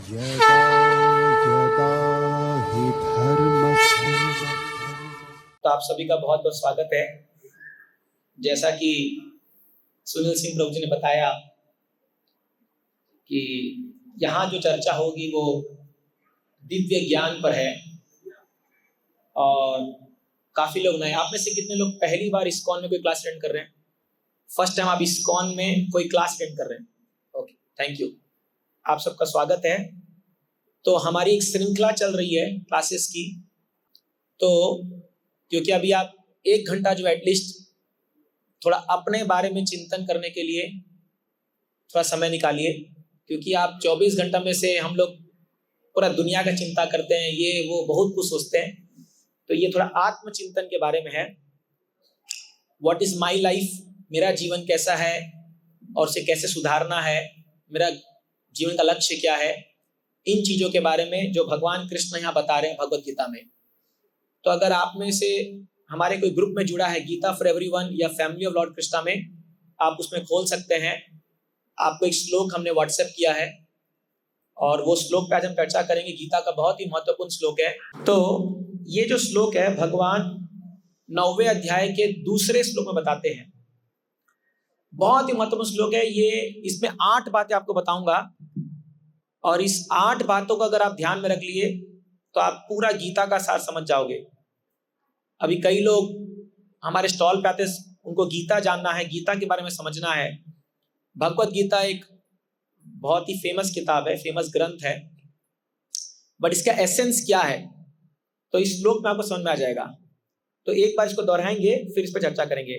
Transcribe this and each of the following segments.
यदा यदा हि धर्मस्य। तो आप सभी का बहुत बहुत स्वागत है। जैसा कि सुनील सिंह प्रभु जी ने बताया कि यहाँ जो चर्चा होगी वो दिव्य ज्ञान पर है और काफ़ी लोग नए। आप में से कितने लोग पहली बार इस्कॉन में कोई क्लास अटेंड कर रहे हैं? फर्स्ट टाइम आप इस्कॉन में कोई क्लास अटेंड कर रहे हैं? ओके, थैंक यू, आप सबका स्वागत है। तो हमारी एक श्रृंखला चल रही है क्लासेस की। तो क्योंकि अभी आप 1 घंटा जो एटलीस्ट थोड़ा अपने बारे में चिंतन करने के लिए थोड़ा समय निकालिए, क्योंकि आप 24 घंटा में से हम लोग पूरा दुनिया का चिंता करते हैं, ये वो बहुत कुछ सोचते हैं। तो ये थोड़ा आत्मचिंतन के बारे में है। व्हाट इज माई लाइफ, मेरा जीवन कैसा है और उसे कैसे सुधारना है, मेरा जीवन का लक्ष्य क्या है, इन चीज़ों के बारे में जो भगवान कृष्ण यहाँ बता रहे हैं भगवत गीता में। तो अगर आप में से हमारे कोई ग्रुप में जुड़ा है गीता फॉर एवरीवन या फैमिली ऑफ लॉर्ड कृष्णा में, आप उसमें खोल सकते हैं। आपको एक श्लोक हमने व्हाट्सएप किया है और वो श्लोक पे आज हम चर्चा करेंगे। गीता का बहुत ही महत्वपूर्ण श्लोक है। तो ये जो श्लोक है भगवान 9वें अध्याय के दूसरे श्लोक में बताते हैं। बहुत ही महत्वपूर्ण श्लोक है ये। इसमें 8 बातें आपको बताऊंगा और इस 8 बातों को अगर आप ध्यान में रख लिए तो आप पूरा गीता का सार समझ जाओगे। अभी कई लोग हमारे स्टॉल पे आते, उनको गीता जानना है, गीता के बारे में समझना है। भगवत गीता एक बहुत ही फेमस किताब है, फेमस ग्रंथ है, बट इसका एसेंस क्या है तो इस श्लोक में आपको समझ में आ जाएगा। तो एक बार इसको दोहराएंगे फिर इस पर चर्चा करेंगे।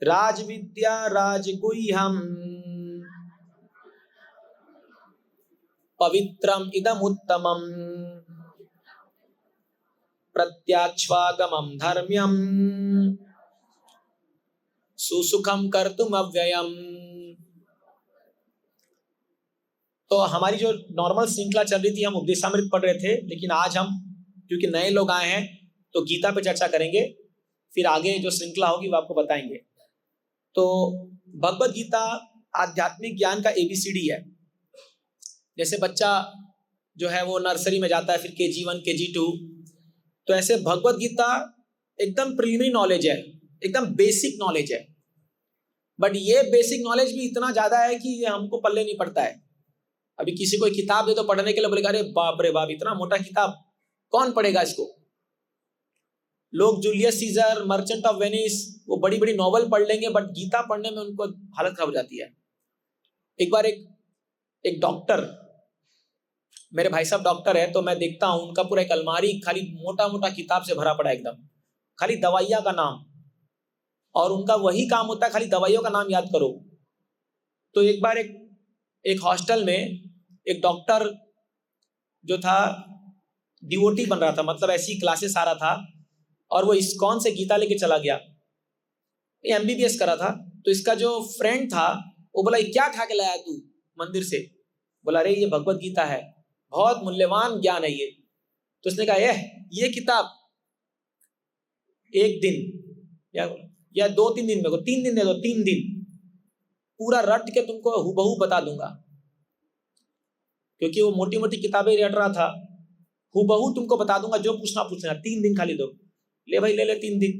राज विद्या राजगुह्यम पवित्रम इदम उत्तमम प्रत्याक्ष्वागमम धर्म्यम सुसुखम कर्तुम अव्ययम। तो हमारी जो नॉर्मल श्रृंखला चल रही थी, हम उपदेशामृत पढ़ रहे थे, लेकिन आज हम क्योंकि नए लोग आए हैं तो गीता पे चर्चा करेंगे। फिर आगे जो श्रृंखला होगी वो आपको बताएंगे। तो भगवत गीता आध्यात्मिक ज्ञान का ABCD है। जैसे बच्चा जो है वो नर्सरी में जाता है, फिर KG1 KG2, तो ऐसे भगवत गीता एकदम प्रीलिमिनरी नॉलेज है, एकदम बेसिक नॉलेज है। बट ये बेसिक नॉलेज भी इतना ज्यादा है कि ये हमको पल्ले नहीं पड़ता है। अभी किसी को किताब दे तो पढ़ने के लिए, बोलेगा अरे बाप रे बाप इतना मोटा किताब कौन पढ़ेगा इसको। लोग Julius Caesar, merchant of Venice, वो बड़ी बड़ी नॉवल पढ़ लेंगे, बट गीता पढ़ने में उनको हालत खराब हो जाती है। एक बार एक डॉक्टर, मेरे भाई साहब डॉक्टर है, तो मैं देखता हूँ उनका पूरा एक अलमारी खाली मोटा मोटा किताब से भरा पड़ा है, एकदम खाली दवाइयाँ का नाम, और उनका वही काम होता है खाली दवाइयों का नाम याद करो। तो एक बार एक हॉस्टल में एक डॉक्टर जो था डिवोटी बन रहा था, मतलब ऐसी क्लासेस आ रहा था, और वो इस्कॉन से गीता लेके चला गया। ये MBBS करा था। तो इसका जो फ्रेंड था वो बोला क्या खा के लाया तू मंदिर से? बोला अरे ये भगवत गीता है, बहुत मूल्यवान ज्ञान है ये। तो उसने कहा ये किताब एक दिन या 2-3 दिन में को 3 दिन दे दो, 3 दिन पूरा रट के तुमको हूबहू बता दूंगा। क्योंकि वो मोटी मोटी किताबें रट रहा था, हूबहू तुमको बता दूंगा, जो पूछना पूछ लेना, 3 दिन खाली दो। ले भाई ले 3 दिन।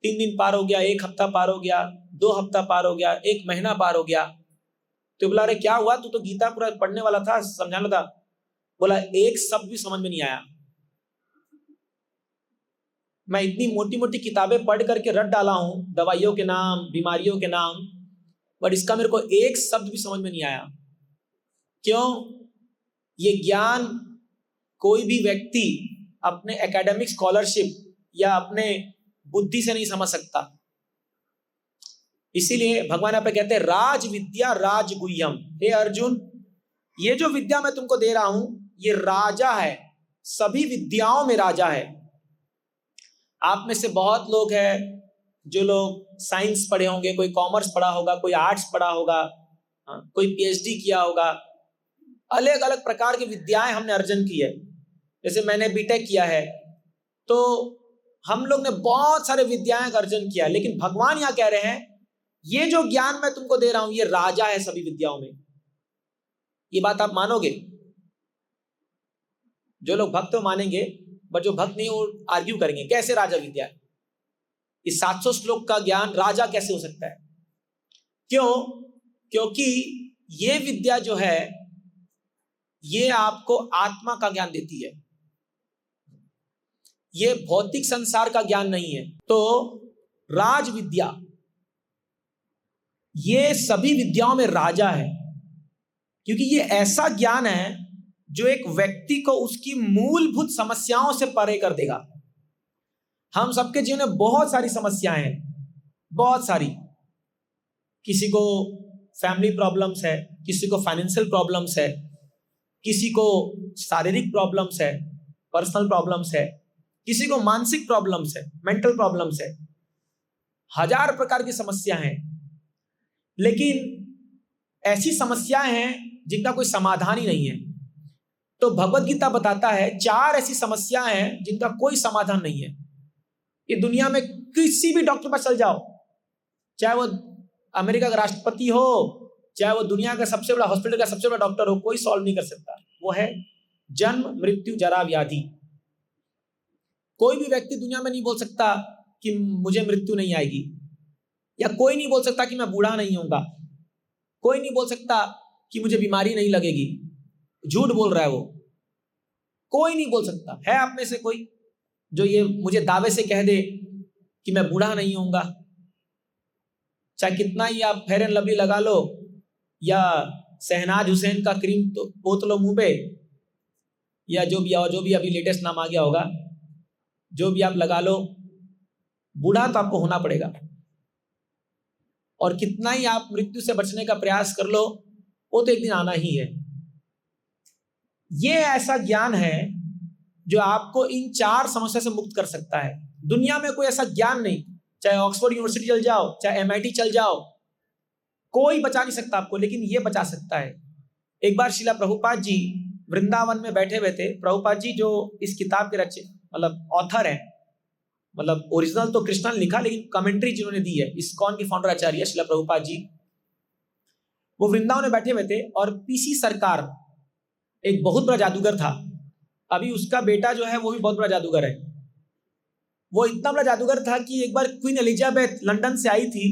3 दिन पार हो गया, 1 हफ्ता पार हो गया, 2 हफ्ता पार हो गया, 1 महीना पार हो गया। तो बोला अरे क्या हुआ, तू तो गीता पूरा पढ़ने वाला था, समझाना था। बोला एक शब्द भी समझ में नहीं आया। मैं इतनी मोटी मोटी किताबें पढ़ करके रट डाला हूं, दवाइयों के नाम, बीमारियों के नाम, बट इसका मेरे को एक शब्द भी समझ में नहीं आया। क्यों? ये ज्ञान कोई भी व्यक्ति अपने एकेडमिक स्कॉलरशिप या अपने बुद्धि से नहीं समझ सकता। इसीलिए भगवान यहाँ पे कहते हैं राज विद्या राजगुह्यम। हे अर्जुन, ये जो विद्या मैं तुमको दे रहा हूं ये राजा है, सभी विद्याओं में राजा है। आप में से बहुत लोग हैं जो लोग साइंस पढ़े होंगे, कोई कॉमर्स पढ़ा होगा, कोई आर्ट्स पढ़ा होगा, कोई PhD किया होगा। अलग अलग प्रकार की विद्याएं हमने अर्जन की है। जैसे मैंने B.Tech किया है, तो हम लोग ने बहुत सारे विद्याएं का अर्जन किया। लेकिन भगवान यहाँ कह रहे हैं ये जो ज्ञान मैं तुमको दे रहा हूं ये राजा है सभी विद्याओं में। ये बात आप मानोगे? जो लोग भक्त हो मानेंगे, बट जो भक्त नहीं वो आर्ग्यू करेंगे कैसे राजा विद्या है? इस 700 श्लोक का ज्ञान राजा कैसे हो सकता है? क्यों? क्योंकि ये विद्या जो है ये आपको आत्मा का ज्ञान देती है, ये भौतिक संसार का ज्ञान नहीं है। तो राज विद्या ये सभी विद्याओं में राजा है, क्योंकि ये ऐसा ज्ञान है जो एक व्यक्ति को उसकी मूलभूत समस्याओं से परे कर देगा। हम सबके जीवन में बहुत सारी समस्याएं हैं, बहुत सारी। किसी को फैमिली प्रॉब्लम्स है, किसी को फाइनेंशियल प्रॉब्लम्स है, किसी को शारीरिक प्रॉब्लम्स है, पर्सनल प्रॉब्लम्स है, किसी को मानसिक प्रॉब्लम्स है, मेंटल प्रॉब्लम्स है, हजार प्रकार की समस्याएं हैं। लेकिन ऐसी समस्याएं हैं जिनका कोई समाधान ही नहीं है। तो भगवत गीता बताता है 4 ऐसी समस्याएं हैं जिनका कोई समाधान नहीं है। ये दुनिया में किसी भी डॉक्टर पास चल जाओ, चाहे वो अमेरिका का राष्ट्रपति हो, चाहे वो दुनिया का सबसे बड़ा हॉस्पिटल का सबसे बड़ा डॉक्टर हो, कोई सॉल्व नहीं कर सकता। वो है जन्म, मृत्यु, जरा, व्याधि। कोई भी व्यक्ति दुनिया में नहीं बोल सकता कि मुझे मृत्यु नहीं आएगी, या कोई नहीं बोल सकता कि मैं बूढ़ा नहीं होऊंगा, कोई नहीं बोल सकता कि मुझे बीमारी नहीं लगेगी। झूठ बोल रहा है वो, कोई नहीं बोल सकता। है आप में से कोई जो ये मुझे दावे से कह दे कि मैं बूढ़ा नहीं होऊंगा? चाहे कितना ही आप फेयर एंड लवली लगा लो या शहनाज हुसैन का क्रीम तो पोत लो मुंह पे, या जो भी अभी लेटेस्ट नाम आ गया होगा, जो भी आप लगा लो, बूढ़ा तो आपको होना पड़ेगा। और कितना ही आप मृत्यु से बचने का प्रयास कर लो, वो तो एक दिन आना ही है। ये ऐसा ज्ञान है जो आपको इन 4 समस्या से मुक्त कर सकता है। दुनिया में कोई ऐसा ज्ञान नहीं, चाहे ऑक्सफोर्ड यूनिवर्सिटी चल जाओ, चाहे MIT चल जाओ, कोई बचा नहीं सकता आपको, लेकिन ये बचा सकता है। एक बार श्रीला प्रभुपाद जी वृंदावन में बैठे हुए थे। प्रभुपाद जी जो इस किताब के मतलब ऑथर है, मतलब ओरिजिनल तो कृष्णा ने लिखा, लेकिन कमेंट्री जिन्होंने दी है, इस्कॉन के फाउंडर आचार्य श्रीला प्रभुपाद जी, वो वृंदावन में बैठे हुए थे। और PC सरकार एक बहुत बड़ा जादूगर था। अभी उसका बेटा जो है वो भी बहुत बड़ा जादूगर है। वो इतना बड़ा जादूगर था कि एक बार क्वीन एलिजाबेथ लंदन से आई थी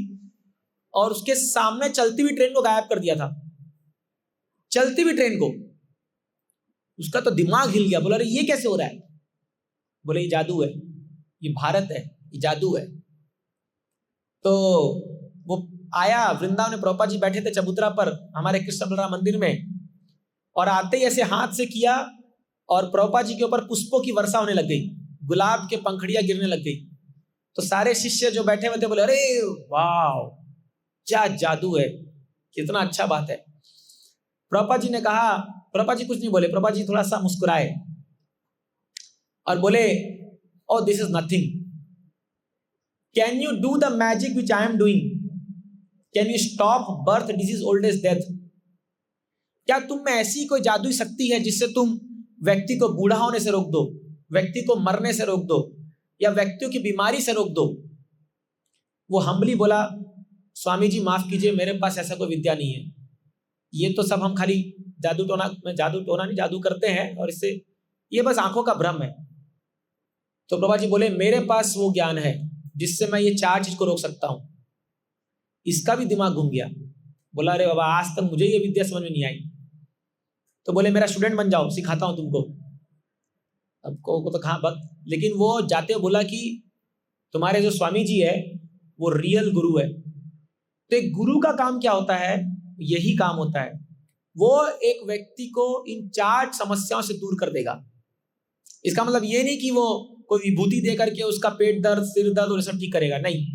और उसके सामने चलती हुई ट्रेन को गायब कर दिया था। चलती हुई ट्रेन को। उसका तो दिमाग हिल गया, बोला अरे ये कैसे हो रहा है? बोले ये जादू है, ये भारत है, ये जादू है। तो वो आया वृंदावन में, प्रभुपाद जी बैठे थे चबूतरा पर हमारे कृष्ण बलराम मंदिर में, और आते ही ऐसे हाथ से किया और प्रभुपाद जी के ऊपर पुष्पों की वर्षा होने लग गई, गुलाब के पंखड़ियां गिरने लग गई। तो सारे शिष्य जो बैठे हुए थे बोले अरे वाह क्या जादू है, कितना अच्छा बात है। प्रभुपाद जी ने कहा, प्रभुपाद जी कुछ नहीं बोले, प्रभुपाद जी थोड़ा सा मुस्कुराए और बोले oh this is nothing, can you do the magic which I am doing, can you stop birth, disease, old age, death? क्या तुम में ऐसी कोई जादुई शक्ति है जिससे तुम व्यक्ति को बूढ़ा होने से रोक दो, व्यक्ति को मरने से रोक दो, या व्यक्तियों की बीमारी से रोक दो? वो हम्बली बोला स्वामी जी माफ कीजिए, मेरे पास ऐसा कोई विद्या नहीं है, ये तो सब हम खाली जादू टोना नहीं जादू करते हैं, और इससे ये बस आंखों का भ्रम है। तो प्रभा जी बोले मेरे पास वो ज्ञान है जिससे मैं ये 4 चीज को रोक सकता हूं। इसका भी दिमाग घूम गया, बोला अरे बाबा आज तक मुझे ये विद्या समझ में नहीं आई। तो बोले मेरा स्टूडेंट बन जाओ, सिखाता हूं तुमको। अब को तो कहाँ भक्त, लेकिन वो जाते हुए बोला कि तुम्हारे जो स्वामी जी है वो रियल गुरु है। तो एक गुरु का काम क्या होता है? यही काम होता है, वो एक व्यक्ति को इन 4 समस्याओं से दूर कर देगा। इसका मतलब ये नहीं कि वो कोई विभूति दे करके उसका पेट दर्द, सिर दर्द और सब ठीक करेगा, नहीं।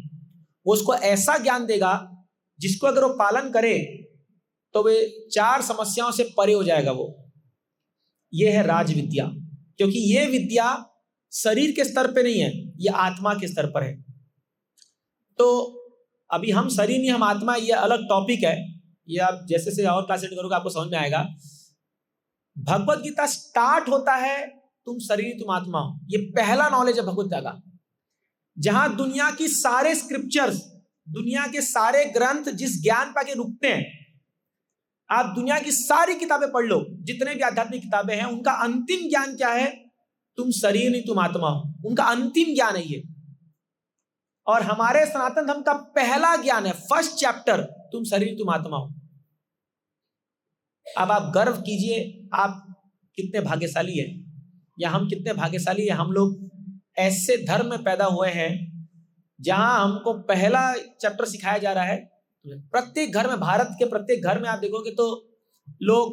वो उसको ऐसा ज्ञान देगा जिसको अगर वो पालन करे तो वे 4 समस्याओं से परे हो जाएगा। वो ये है राज विद्या, क्योंकि ये विद्या शरीर के स्तर पे नहीं है, ये आत्मा के स्तर पर है। तो अभी हम शरीर नहीं, हम आत्मा, ये अलग टॉपिक है। ये आप जैसे से और क्लास करोगे आपको समझ में आएगा। भगवत गीता स्टार्ट होता है तुम शरीर तुम आत्मा हो, ये पहला नॉलेज है भगवत गीता का। जहां दुनिया की सारे स्क्रिप्चर्स, दुनिया के सारे ग्रंथ जिस ज्ञान पाके रुकते हैं, आप दुनिया की सारी किताबें पढ़ लो, जितने भी आध्यात्मिक किताबें हैं, उनका अंतिम ज्ञान क्या है? तुम शरीर नहीं, तुम आत्मा हो। उनका अंतिम ज्ञान है ये। और हमारे सनातन धर्म का पहला ज्ञान है, फर्स्ट चैप्टर, तुम शरीर तुम आत्मा हो। अब आप गर्व कीजिए, आप कितने भाग्यशाली हैं, या हम कितने भाग्यशाली हैं। हम लोग ऐसे धर्म में पैदा हुए हैं जहां हमको पहला चैप्टर सिखाया जा रहा है। प्रत्येक घर में, भारत के प्रत्येक घर में आप देखोगे तो लोग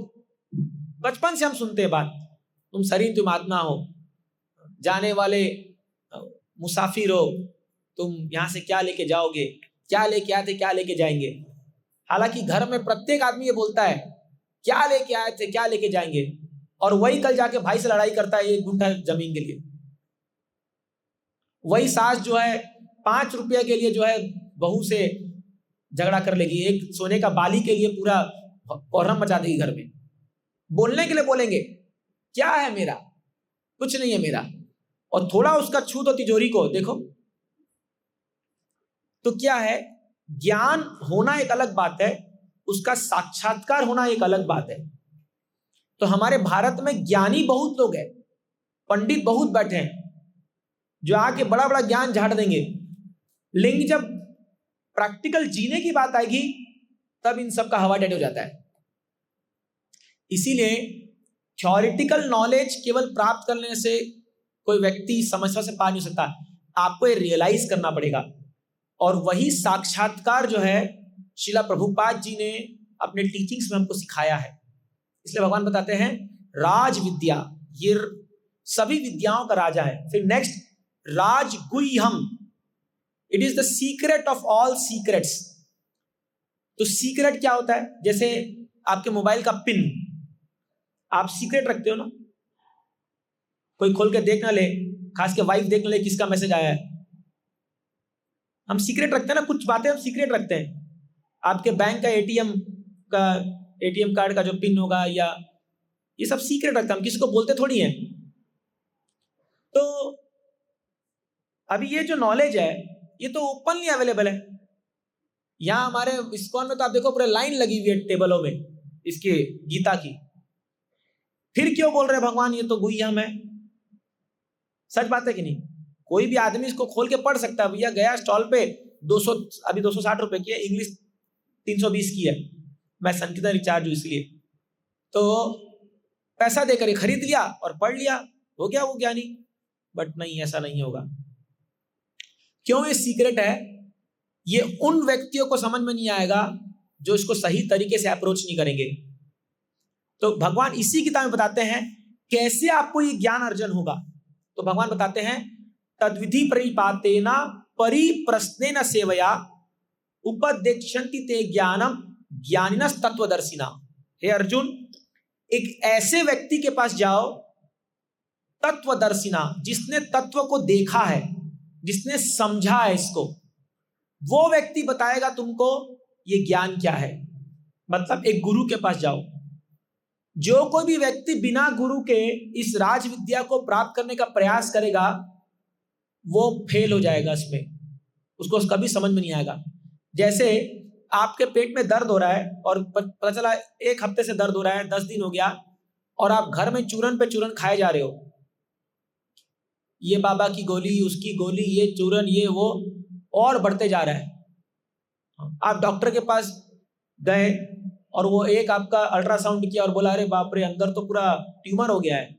बचपन से हम सुनते हैं बात, तुम शरीर तुम आत्मा हो, जाने वाले मुसाफिर हो, तुम यहां से क्या लेके जाओगे, क्या लेके आए थे क्या लेके जाएंगे। हालांकि घर में प्रत्येक आदमी ये बोलता है क्या लेके आए थे क्या लेके जाएंगे, और वही कल जाके भाई से लड़ाई करता है 1 गुंठा जमीन के लिए। वही सास जो है 5 रुपये के लिए जो है बहू से झगड़ा कर लेगी, एक सोने का बाली के लिए पूरा कोहराम मचा देगी घर में। बोलने के लिए बोलेंगे क्या है मेरा, कुछ नहीं है मेरा, और थोड़ा उसका छू दो तिजोरी को, देखो। तो क्या है, ज्ञान होना एक अलग बात है, उसका साक्षात्कार होना एक अलग बात है। तो हमारे भारत में ज्ञानी बहुत लोग हैं, पंडित बहुत बैठे हैं जो आके बड़ा बड़ा ज्ञान झाड़ देंगे, लेकिन जब प्रैक्टिकल जीने की बात आएगी तब इन सब का हवा डेड हो जाता है। इसीलिए थ्योरेटिकल नॉलेज केवल प्राप्त करने से कोई व्यक्ति समस्या से पार नहीं हो सकता, आपको ये रियलाइज करना पड़ेगा। और वही साक्षात्कार जो है श्रीला प्रभुपाद जी ने अपने टीचिंग्स में हमको सिखाया है। इसलिए भगवान बताते हैं राज विद्या, ये सभी विद्याओं का राजा है। फिर नेक्स्ट राजगुह्यम, it is the secret of all secrets. तो सीक्रेट क्या होता है? जैसे आपके मोबाइल का पिन आप सीक्रेट रखते हो ना, कोई खोल के देख ना ले, खास के वाइफ देख ना ले किसका मैसेज आया है। हम सीक्रेट रखते हैं ना, कुछ बातें हम सीक्रेट रखते हैं। आपके बैंक का एटीएम कार्ड का जो पिन होगा, या ये सब सीक्रेट रखते हैं, हम किसी को बोलते थोड़ी हैं। तो अभी ये जो नॉलेज है ये तो ओपनली अवेलेबल है। यहां हमारे इस्कॉन में तो आप देखो पूरे लाइन लगी हुई है टेबलों में इसके गीता की। फिर क्यों बोल रहे भगवान ये तो गुह्यम है? सच बात है कि नहीं? कोई भी आदमी इसको खोल के पढ़ सकता है। भैया गया स्टॉल पे 200, अभी 260 रुपए की है, इंग्लिश 320 की है, मैं संकीर्तन रिचार्ज हूं इसलिए, तो पैसा देकर खरीद लिया और पढ़ लिया, हो गया वो ज्ञानी। बट नहीं, ऐसा नहीं होगा। क्यों ये सीक्रेट है? ये उन व्यक्तियों को समझ में नहीं आएगा जो इसको सही तरीके से अप्रोच नहीं करेंगे। तो भगवान इसी किताब में बताते हैं कैसे आपको ये ज्ञान अर्जन होगा। तो भगवान बताते हैं तद्विधि परिपातेना परिप्रश्नेन सेवया उपदेक्षन्ति ते ज्ञानम ज्ञानिनस् तत्वदर्शिना। हे अर्जुन, एक ऐसे व्यक्ति के पास जाओ, तत्वदर्शिना, जिसने तत्व को देखा है, जिसने समझा है इसको, वो व्यक्ति बताएगा तुमको ये ज्ञान क्या है। मतलब एक गुरु के पास जाओ। जो कोई भी व्यक्ति बिना गुरु के इस राज विद्या को प्राप्त करने का प्रयास करेगा वो फेल हो जाएगा इसमें, उसको कभी समझ में नहीं आएगा। जैसे आपके पेट में दर्द हो रहा है और पता चला 1 हफ्ते से दर्द हो रहा है, 10 दिन हो गया, और आप घर में चूरन पे चूरन खाए जा रहे हो, ये बाबा की गोली, उसकी गोली, ये चूरन, ये वो, और बढ़ते जा रहा है। आप डॉक्टर के पास गए और वो एक आपका अल्ट्रासाउंड किया और बोला अरे बाप रे, अंदर तो पूरा ट्यूमर हो गया है।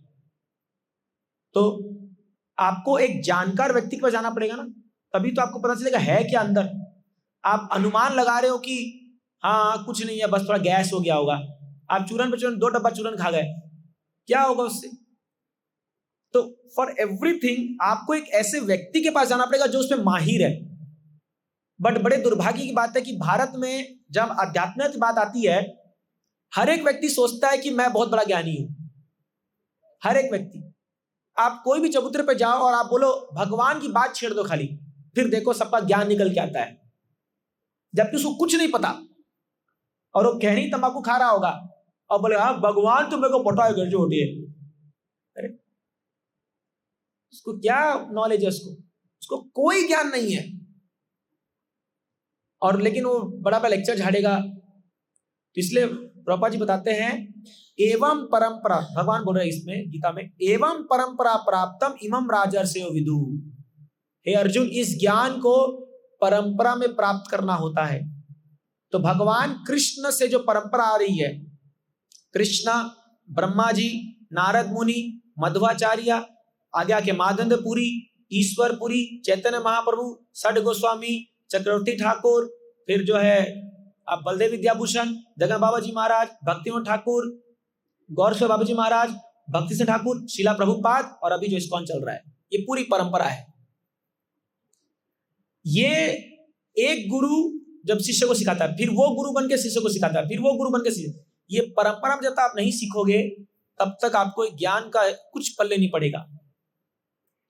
तो आपको एक जानकार व्यक्ति के पास जाना पड़ेगा ना, तभी तो आपको पता चलेगा है क्या अंदर। आप अनुमान लगा रहे हो कि हाँ कुछ नहीं है, बस थोड़ा गैस हो गया होगा। आप चूरन पे चूरन 2 डब्बा चूरन खा गए, क्या होगा उससे? तो फॉर एवरीथिंग आपको एक ऐसे व्यक्ति के पास जाना पड़ेगा जो उसमें माहिर है। बट बड़े दुर्भाग्य की बात है कि भारत में जब अध्यात्म की बात आती है, हर एक व्यक्ति सोचता है कि मैं बहुत बड़ा ज्ञानी हूं। हर एक व्यक्ति, आप कोई भी चबूतरे पे जाओ और आप बोलो भगवान की बात छेड़ दो खाली, फिर देखो सबका ज्ञान निकल के आता है, जबकि उसको कुछ नहीं पता। और वो कहनी तंबाकू खा रहा होगा और बोले हाँ भगवान तो मेरे को पता है घर जो होती है। अरे उसको क्या नॉलेज है? उसको कोई ज्ञान नहीं है। और लेकिन वो बड़ा बड़ा लेक्चर झाड़ेगा। तो इसलिए प्रभुपाद जी बताते हैं एवं परंपरा, भगवान बोल रहे हैं इसमें गीता में, एवं परंपरा प्राप्तम इमं राजर्षयो विदु। हे अर्जुन, इस ज्ञान को परंपरा में प्राप्त करना होता है। तो भगवान कृष्ण से जो परंपरा आ रही है, कृष्णा, ब्रह्मा जी, नारद मुनि, मध्वाचार्य, आद्या के मादंडपुरी, ईश्वरपुरी, चैतन्य महाप्रभु, षड गोस्वामी, चक्रवर्ती ठाकुर, फिर जो है अब बलदेव विद्याभूषण, जगन बाबा जी महाराज, भक्तिमोहन ठाकुर, गौरव बाबा जी महाराज, भक्ति सिंह ठाकुर, शीला प्रभुपाद, और अभी जो इस्कॉन चल रहा है, ये पूरी परंपरा है। ये एक गुरु जब शिष्य को सिखाता है, फिर वो गुरु बन के शिष्य को सिखाता है, फिर वो गुरु बन के शिष्य, ये परंपरा में जब तक आप नहीं सीखोगे तब तक आपको ज्ञान का कुछ पल्ले नहीं पड़ेगा।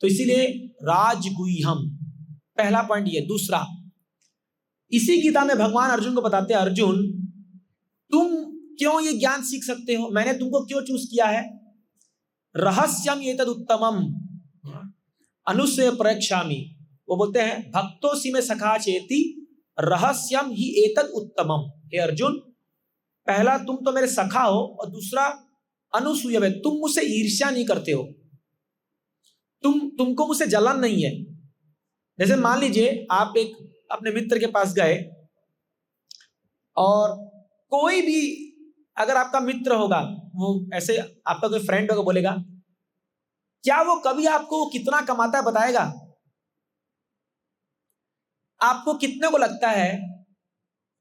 तो इसीलिए राजगुह्यम, पहला पॉइंट ये। दूसरा, इसी गीता में भगवान अर्जुन को बताते हैं, अर्जुन तुम क्यों ये ज्ञान सीख सकते हो, मैंने तुमको क्यों चूज किया है। रहस्यम एतद उत्तमम अनुसय प्रयक्षामि, वो बोलते हैं भक्तोसी में सखा चेति रहस्यम ही एतद उत्तमम। हे अर्जुन, पहला तुम तो मेरे सखा हो, और दूसरा अनुसूय है, तुम मुझसे ईर्ष्या नहीं करते हो, तुमको मुझसे जलन नहीं है। जैसे मान लीजिए आप एक अपने मित्र के पास गए, और कोई भी अगर आपका मित्र होगा, वो ऐसे आपका कोई फ्रेंड होगा, बोलेगा क्या वो कभी आपको कितना कमाता है बताएगा। आपको कितने को लगता है,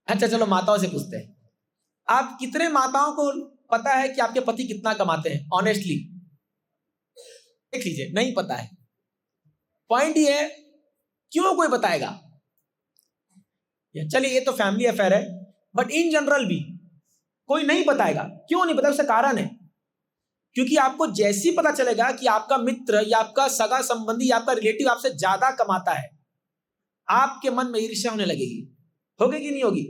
अच्छा चलो माताओं से पूछते हैं, आप कितने माताओं को पता है कि आपके पति कितना कमाते हैं ऑनेस्टली, देख लीजिए, नहीं पता है। पॉइंट ये है, क्यों कोई बताएगा। चलिए ये तो फैमिली अफेयर है, बट इन जनरल भी कोई नहीं बताएगा। क्यों नहीं बताएगा, उसका कारण है, क्योंकि आपको जैसी पता चलेगा कि आपका मित्र या आपका सगा संबंधी या आपका रिलेटिव आपसे ज्यादा कमाता है, आपके मन में ईर्ष्या होने लगेगी। होगी कि नहीं होगी?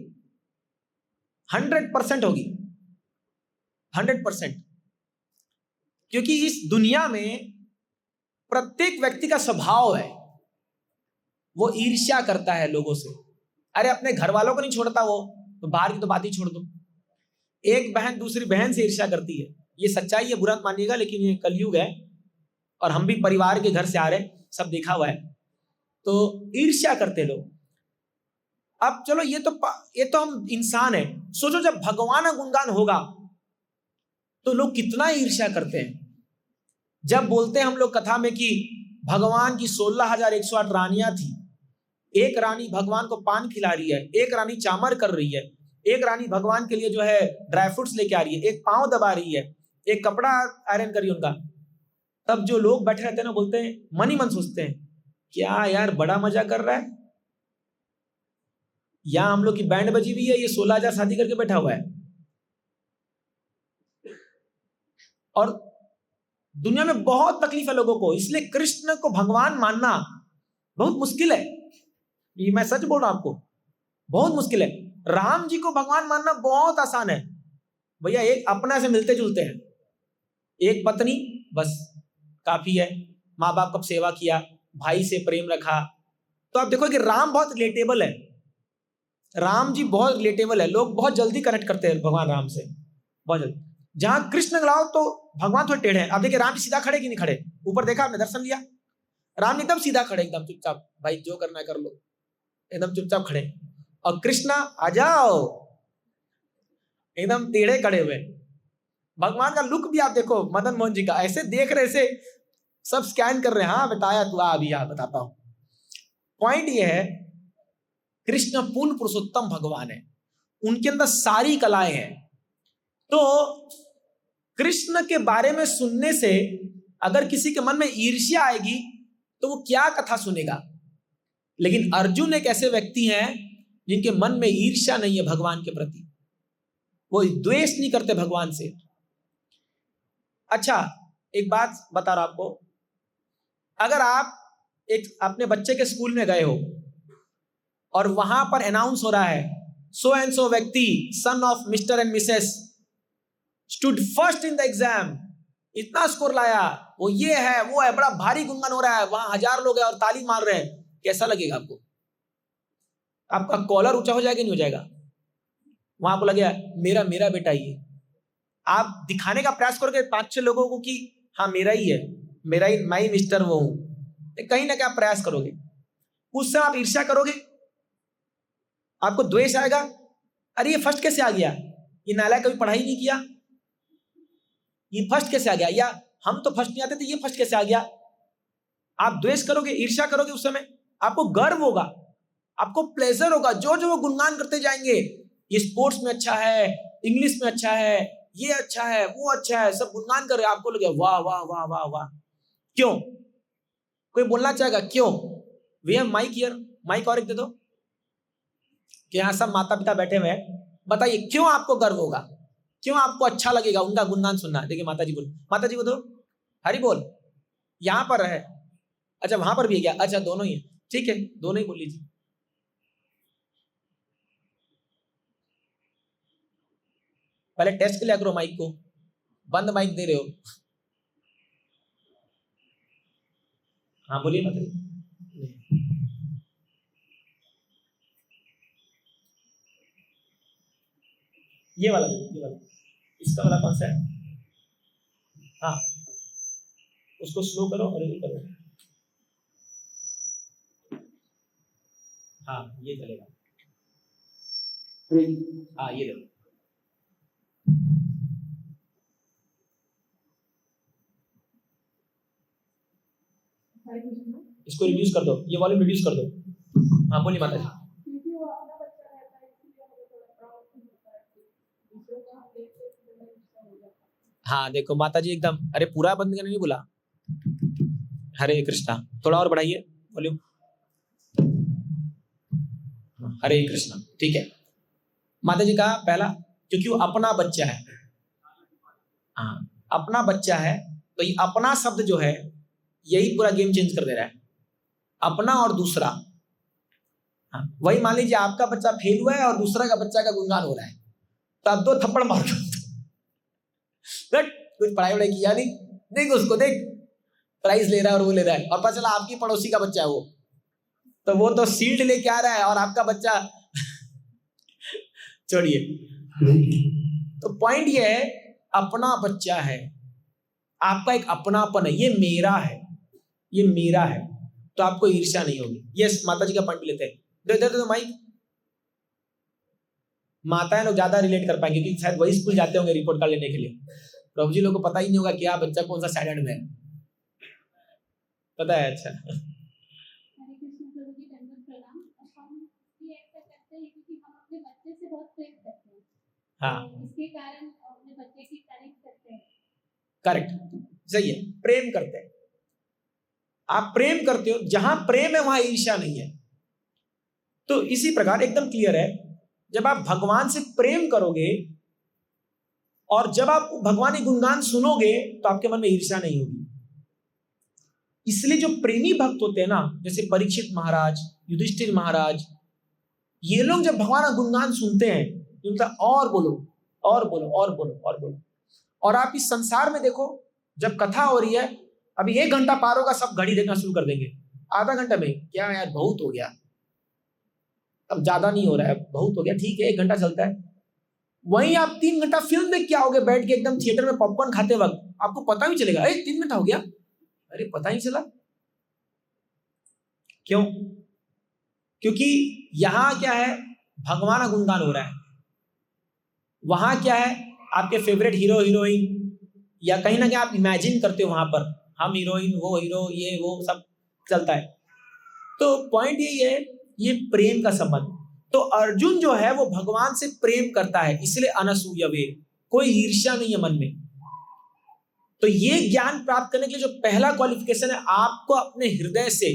100% होगी, 100%। क्योंकि इस दुनिया में प्रत्येक व्यक्ति का स्वभाव है, वो ईर्ष्या करता है लोगों से। अरे अपने घर वालों को नहीं छोड़ता वो, तो बाहर की तो बात ही छोड़ दो। एक बहन दूसरी बहन से ईर्ष्या करती है, ये सच्चाई है, बुरा मानिएगा, लेकिन ये कलयुग है, और हम भी परिवार के घर से आ रहे, सब देखा हुआ है। तो ईर्ष्या करते लोग। अब चलो ये तो हम इंसान है, सोचो जब भगवान का गुणगान होगा तो लोग कितना ईर्ष्या करते हैं। जब बोलते हैं हम लोग कथा में कि भगवान की 16,108 रानियां थी, एक रानी भगवान को पान खिला रही है, एक रानी चामर कर रही है, एक रानी भगवान के लिए जो है ड्राई फ्रूट्स लेके आ रही है, एक पांव दबा रही है, एक कपड़ा आयरन कर रही है उनका। तब जो लोग बैठे रहते हैं ना, बोलते हैं, मन ही मन सोचते हैं, क्या यार बड़ा मजा कर रहा है, यहां हम लोग की बैंड बजी हुई है, ये 16,000 शादी करके बैठा हुआ है। और दुनिया में बहुत तकलीफ है लोगों को, इसलिए कृष्ण को भगवान मानना बहुत मुश्किल है। ये मैं सच बोल रहा हूं आपको, बहुत मुश्किल है। राम जी को भगवान मानना बहुत आसान है भैया, एक अपना से मिलते जुलते हैं, एक पत्नी बस काफी है, माँ बाप का सेवा किया, भाई से प्रेम रखा। तो आप देखो कि राम बहुत रिलेटेबल है, राम जी बहुत रिलेटेबल है, लोग बहुत जल्दी कनेक्ट करते हैं भगवान राम से, बहुत जल्दी। जहां कृष्ण लाओ तो भगवान थोड़े टेढ़े हैं। आप देखिए राम जी सीधा खड़े कि नहीं खड़े, ऊपर देखा आपने, दर्शन लिया, राम एकदम सीधा खड़े, एकदम चुपचाप, भाई जो करना है कर लो, एकदम चुपचाप खड़े। और कृष्णा आ जाओ, एकदम टेढ़े खड़े हुए। भगवान का लुक भी आप देखो, मदन मोहन जी का, ऐसे देख रहे, ऐसे सब स्कैन कर रहे हैं, हाँ बताया तू आ, अभी बताता हूं। पॉइंट ये है, कृष्ण पूर्ण पुरुषोत्तम भगवान है, उनके अंदर सारी कलाएं हैं। तो कृष्ण के बारे में सुनने से अगर किसी के मन में ईर्ष्या आएगी तो वो क्या कथा सुनेगा। लेकिन अर्जुन एक ऐसे व्यक्ति हैं जिनके मन में ईर्ष्या नहीं है भगवान के प्रति, वो द्वेष नहीं करते भगवान से। अच्छा एक बात बता रहा आपको, अगर आप एक अपने बच्चे के स्कूल में गए हो और वहां पर अनाउंस हो रहा है, सो एंड सो व्यक्ति son of mister and Mrs stood first in the exam, इतना स्कोर लाया, वो ये है वो है, बड़ा भारी गुणगान हो रहा है, वहां 1000 लोग हैं और ताली मार रहे हैं, कैसा लगेगा आपको? आपका कॉलर ऊंचा हो जाएगा नहीं हो जाएगा? वहां आपको लगेगा मेरा बेटा ये आप दिखाने का प्रयास करोगे 5-6 लोगों को कि हाँ मेरा ही है, मेरा ही, मैं ही मिस्टर वो हूं, तो कहीं ना कहीं आप प्रयास करोगे, उससे आप ईर्ष्या करोगे, आपको द्वेष आएगा। अरे ये फर्स्ट कैसे आ गया, ये नालायक कभी पढ़ाई नहीं किया, ये फर्स्ट कैसे आ गया, या हम तो फर्स्ट नहीं आते थे, ये फर्स्ट कैसे आ गया। आप द्वेष करोगे, ईर्ष्या करोगे, उस समय आपको गर्व होगा, आपको प्लेजर होगा, जो जो वो गुणगान करते जाएंगे, ये स्पोर्ट्स में अच्छा है, इंग्लिश में अच्छा है, ये अच्छा है, वो अच्छा है, सब गुणगान कर रहे, आपको लगे वाह वाह वाह वाह वाह। क्यों? कोई बोलना चाहेगा क्यों? We have mic here, mic और एक दे दो, कि यहाँ सब माता पिता बैठे हुए हैं, बताइए क्यों आपको गर्व होगा, क्यों आपको अच्छा लगेगा उनका गुणगान सुनना। देखिए माता जी बोल, माता जी को दो, हरि बोल, यहां पर है, अच्छा वहां पर भी है क्या, अच्छा दोनों ही है, ठीक है दोनों ही बोल लीजिए। पहले टेस्ट के लिए करो माइक को, बंद माइक दे रहे हो। हाँ बोलिए माता जी। ये वाला, ये वाला, इसका वाला कौन सा है? हाँ उसको स्लो करो और ये करो, हाँ ये चलेगा, हाँ ये देखो, इसको रिड्यूस कर दो, ये वॉल्यूम रिड्यूस कर दो। हाँ बोलिए माता जी। हाँ देखो माता जी एकदम, अरे पूरा बंद करने नहीं बोला, हरे कृष्णा, थोड़ा और बढ़ाइए वॉल्यूम, हरे कृष्णा, ठीक है। माता जी का पहला, क्योंकि वो अपना बच्चा है, हाँ अपना बच्चा है, तो ये अपना शब्द जो है यही पूरा गेम चेंज कर दे रहा है, अपना और दूसरा। हाँ वही मान लीजिए आपका बच्चा फेल हुआ है और दूसरा का बच्चा का गुणगान हो रहा है, तो आप 2 थप्पड़ मार दो, कुछ पढ़ाई वढ़ाई किया नहीं, देख उसको, देख प्राइज ले रहा है और वो ले रहा है, और पता चला आपकी पड़ोसी का बच्चा है वो, तो वो तो शील्ड लेके आ रहा है और आपका बच्चा छोड़िए। तो पॉइंट ये है, अपना बच्चा है, आपका एक अपनापन है, ये मेरा है, ये मेरा है, तो आपको ईर्ष्या नहीं होगी। यस माता जी का पॉइंट लेते हैं, दे दो माइक, माताएं लोग ज्यादा रिलेट कर पाएंगे क्योंकि शायद वही स्कूल जाते होंगे रिपोर्ट कार्ड लेने के लिए। प्रभु जी लोग को पता ही नहीं होगा क्या बच्चा कौन सा स्टैंडर्ड में है, पता है? अच्छा हाँ इसके कारण अपने बच्चे की तारीफ करते हैं, करेक्ट, सही है, प्रेम करते हैं, आप प्रेम करते हो, जहां प्रेम है वहां ईर्ष्या नहीं है। तो इसी प्रकार एकदम क्लियर है, जब आप भगवान से प्रेम करोगे और जब आप भगवान के गुणगान सुनोगे तो आपके मन में ईर्ष्या नहीं होगी। इसलिए जो प्रेमी भक्त होते हैं ना, जैसे परीक्षित महाराज, युधिष्ठिर महाराज, ये लोग जब भगवान का गुणगान सुनते हैं तो और बोलो और बोलो और बोलो और बोलो। और आप इस संसार में देखो, जब कथा हो रही है, अभी 1 घंटा पार होगा, सब घड़ी देखना शुरू कर देंगे, आधा घंटा में क्या यार बहुत हो गया, अब ज्यादा नहीं हो रहा है, बहुत हो गया, ठीक है 1 घंटा चलता है। वहीं आप 3 घंटा फिल्म देख के आओगे, बैठ के एकदम थिएटर में पॉपकॉर्न खाते वक्त, आपको पता भी चलेगा 3 घंटा हो गया, अरे पता ही चला। क्यों? क्योंकि यहां क्या है, भगवान का गुणगान हो रहा है, वहां क्या है, आपके फेवरेट हीरो हीरोइन, या कहीं ना कहीं आप इमेजिन करते हो वहां पर हम हीरोइन, वो हीरो, ये वो सब चलता है। तो पॉइंट यही है, ये प्रेम का संबंध। तो अर्जुन जो है वो भगवान से प्रेम करता है, इसलिए अनसूयवे, कोई ईर्ष्या नहीं है मन में। तो ये ज्ञान प्राप्त करने के लिए जो पहला क्वालिफिकेशन है, आपको अपने हृदय से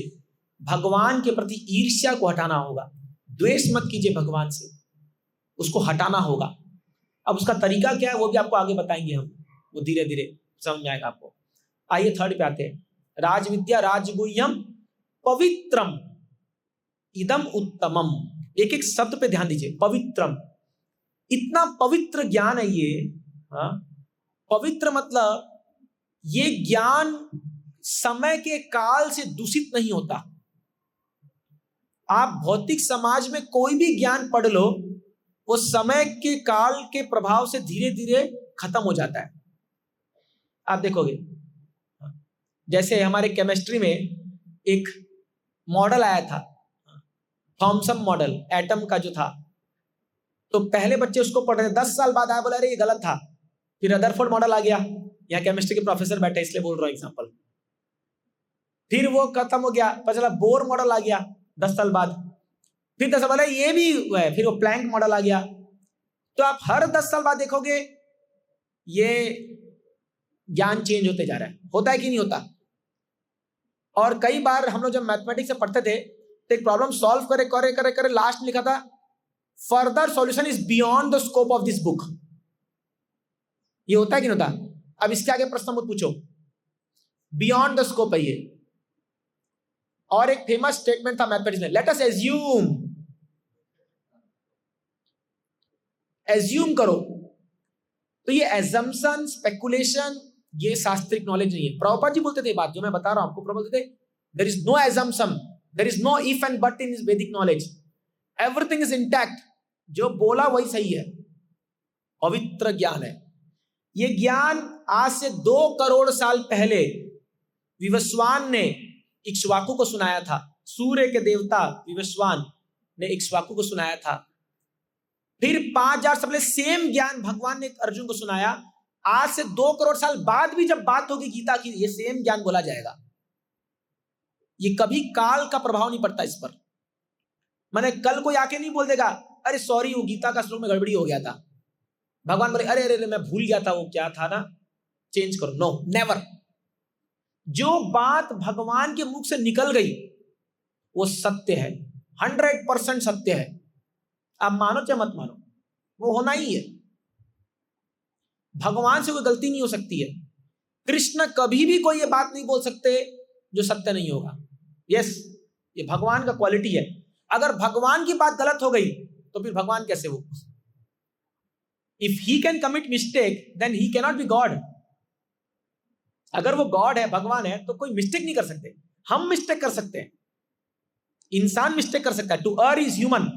भगवान के प्रति ईर्ष्या को हटाना होगा। द्वेष मत कीजिए भगवान से, उसको हटाना होगा। अब उसका तरीका क्या है वो भी आपको आगे बताएंगे हम, वो धीरे धीरे समझ में आएगा आपको। आइए थर्ड पे आते हैं, राजविद्या राजगुह्यम पवित्रम इदम उत्तमम। एक एक शब्द पे ध्यान दीजिए, पवित्रम, इतना पवित्र ज्ञान है ये। हाँ, पवित्र मतलब ये ज्ञान समय के काल से दूषित नहीं होता। आप भौतिक समाज में कोई भी ज्ञान पढ़ लो, वो समय के काल के प्रभाव से धीरे धीरे खत्म हो जाता है। आप देखोगे जैसे हमारे केमिस्ट्री में एक मॉडल आया था, थॉमसन मॉडल एटम का जो था, तो पहले बच्चे उसको पढ़ रहे, 10 साल बाद आया, बोला अरे ये गलत था। फिर रदरफोर्ड मॉडल आ गया, यहाँ केमिस्ट्री के प्रोफेसर बैठे इसलिए बोल रहा हूँ एग्जांपल। फिर वो खत्म हो गया, पता चला बोर मॉडल आ गया 10 साल बाद। फिर 10 साल बाद ये भी है, फिर वो प्लैंक मॉडल आ गया। तो आप हर 10 साल बाद देखोगे ये ज्ञान चेंज होते जा रहा है, होता है कि नहीं होता। और कई बार हम लोग जब मैथमेटिक्स से पढ़ते थे तो एक प्रॉब्लम सॉल्व करे करे करे करे लास्ट में लिखा था further solution is beyond the scope of this book. ये होता है कि नहीं होता। अब इसके आगे प्रश्न मत पूछो, बियॉन्ड द स्कोप है ये। और एक फेमस स्टेटमेंट था मैथमेटिक्स में, लेट अस एज्यूम करो। तो ये एजम्पशन, स्पेकुलेशन, ये शास्त्रिक नॉलेज नहीं है। प्रभुपाद जी बोलते थे बात जो मैं बता रहा हूं आपको, प्रभुपाद बोलते थे there is no assumption, there is no if and but in Vedic knowledge, everything is intact. जो बोला वही सही है, पवित्र ज्ञान है ये। ज्ञान आज से 2 करोड़ साल पहले विवस्वान ने इक्ष्वाकु को सुनाया था। सूर्य के देवता विवस्वान ने इक्ष्वाकु को सुनाया था। फिर 5000 साल पहले सेम ज्ञान भगवान ने अर्जुन को सुनाया। आज से 2 करोड़ साल बाद भी जब बात होगी गीता की, ये सेम ज्ञान बोला जाएगा। ये कभी काल का प्रभाव नहीं पड़ता इस पर। मैंने कल कोई आके नहीं बोल देगा अरे सॉरी वो गीता का श्लोक में गड़बड़ी हो गया था, भगवान बोले अरे अरे मैं भूल गया था वो क्या था ना, चेंज करो। No, never. जो बात भगवान के मुख से निकल गई वो सत्य है, 100% सत्य है। आप मानो चाहे मत मानो, वो होना ही है। भगवान से कोई गलती नहीं हो सकती है। कृष्ण कभी भी कोई ये बात नहीं बोल सकते जो सत्य नहीं होगा। यस, ये भगवान का क्वालिटी है। अगर भगवान की बात गलत हो गई तो फिर भगवान कैसे हो? If he can commit mistake then he cannot be God. अगर वो गॉड है, भगवान है, तो कोई मिस्टेक नहीं कर सकते। हम मिस्टेक कर सकते हैं, इंसान मिस्टेक कर सकता है, to err is human,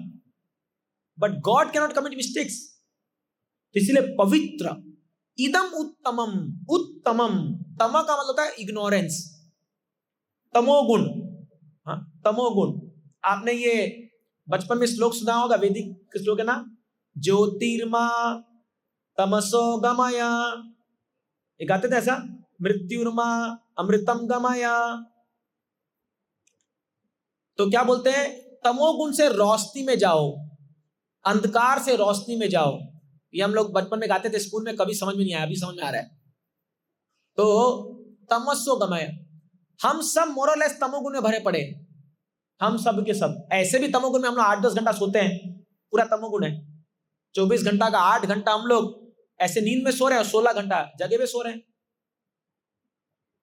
but God cannot commit mistakes. तो इसलिए पवित्र, इदम उत्तमम, उत्तमम, तम का मतलब होता है इग्नोरेंस, तमोगुण। हाँ, तमोगुण। आपने ये बचपन में श्लोक सुना होगा, वैदिक श्लोक है ना, ज्योतिर्मा तमसो गमय, ये गाते थे ऐसा, मृत्युर्मा अमृतम गमय। तो क्या बोलते हैं, तमोगुण से रोशनी में जाओ, अंधकार से रोशनी में जाओ। ये हम लोग बचपन में गाते थे स्कूल में, कभी समझ में नहीं आया, अभी समझ में आ रहा है। तो तमस्सो गमय, हम सब मोरलेस तमोगुण में भरे पड़े, हम सब के सब। ऐसे भी तमोगुण में हम लोग 8-10 घंटा सोते हैं, पूरा तमोगुण है। 24 घंटा का 8 घंटा हम लोग ऐसे नींद में सो रहे हैं और 16 घंटा जगह में सो रहे हैं,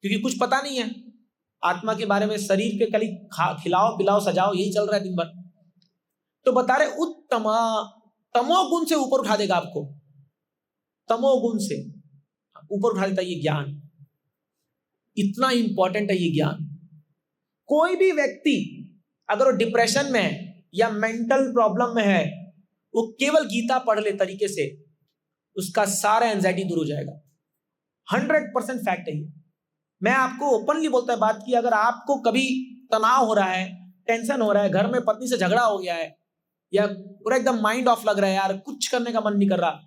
क्योंकि कुछ पता नहीं है आत्मा के बारे में। शरीर के खाली खिलाओ पिलाओ सजाओ, यही चल रहा है दिन भर। तो बता रहे उत्तम, तमोगुण से ऊपर उठा देगा आपको, तमोगुण से ऊपर उठा देता है ये ज्ञान। इतना इंपॉर्टेंट है ये ज्ञान। कोई भी व्यक्ति अगर वो डिप्रेशन में है या मेंटल प्रॉब्लम में है, वो केवल गीता पढ़ ले तरीके से, उसका सारा एंजाइटी दूर हो जाएगा। 100% फैक्ट है ये। मैं आपको ओपनली बोलता है बात की, अगर आपको कभी तनाव हो रहा है, टेंशन हो रहा है, घर में पत्नी से झगड़ा हो गया है, या पूरा एकदम माइंड ऑफ लग रहा है, यार कुछ करने का मन नहीं कर रहा,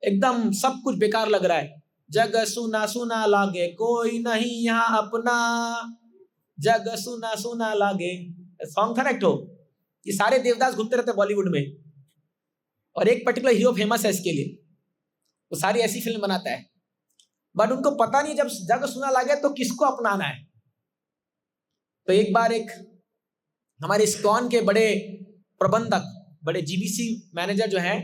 एकदम सब कुछ बेकार लग रहा है, जग सुना सुना लागे कोई नहीं यहाँ अपना, जग सुना सुना लागे, सॉन्ग था ना एक ठो, ये सारे देवदास घूमते रहते बॉलीवुड में, और एक पर्टिकुलर हीरो फेमस है इसके लिए, वो सारी ऐसी फिल्म बनाता है, बट उनको पता नहीं जब जग सुना लागे तो किसको अपनाना है। तो एक बार एक हमारे इस्कॉन के बड़े प्रबंधक, बड़े जीबीसी मैनेजर जो हैं,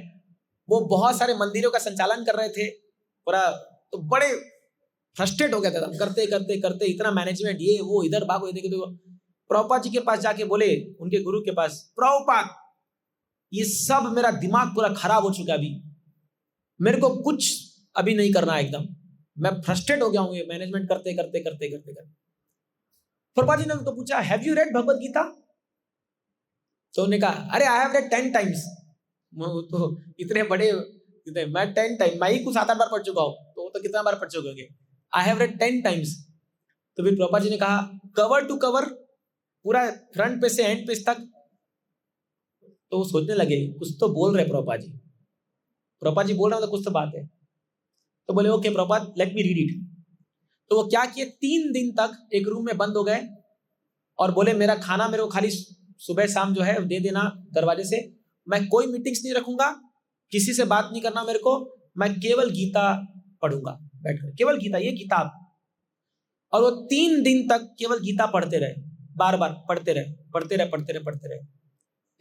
वो बहुत सारे मंदिरों का संचालन कर रहे थे पूरा, तो बड़े फ्रस्ट्रेट हो गया था करते करते करते, इतना मैनेजमेंट, ये वो, इधर भागो इधर देखो। प्रभुपाद जी के पास जाके बोले, उनके गुरु के पास, प्रभुपाद ये सब मेरा दिमाग पूरा खराब हो चुका है, अभी मेरे को कुछ अभी नहीं करना है, एकदम मैं फ्रस्ट्रेट हो गया हूँ ये मैनेजमेंट करते करते करते करते करते। प्रभुपाद जी ने उनको पूछा, have you read Bhagavad Gita? तो उन्होंने कहा, अरे आई हैव रेड 10 टाइम्स। तो इतने बड़े कितने? मैं 10 टाइम, मैं ही कुछ 7-8 बार पढ़ चुका हूँ, तो वो तो कितना बार पढ़ चुके होंगे। I have read 10 times. तो फिर प्रभुपाद जी ने कहा कवर टू कवर, पूरा फ्रंट पे से एंड पेज तक। तो वो सोचने लगे कुछ तो बोल रहे प्रभुपाद जी, प्रभुपाद जी बोल रहे हैं तो कुछ तो बात है। तो बोले okay Prabhupada, let me read it. तो वो क्या किए, 3 दिन तक एक रूम में बंद हो गए और बोले मेरा खाना मेरे को खाली सुबह शाम जो है दे देना दरवाजे से, मैं कोई मीटिंग्स नहीं रखूंगा, किसी से बात नहीं करना मेरे को, मैं केवल गीता पढ़ूंगा बैठकर, केवल गीता, ये किताब। और वो 3 दिन तक केवल गीता पढ़ते रहे, बार बार पढ़ते रहे, पढ़ते रहे, पढ़ते रहे, पढ़ते रहे।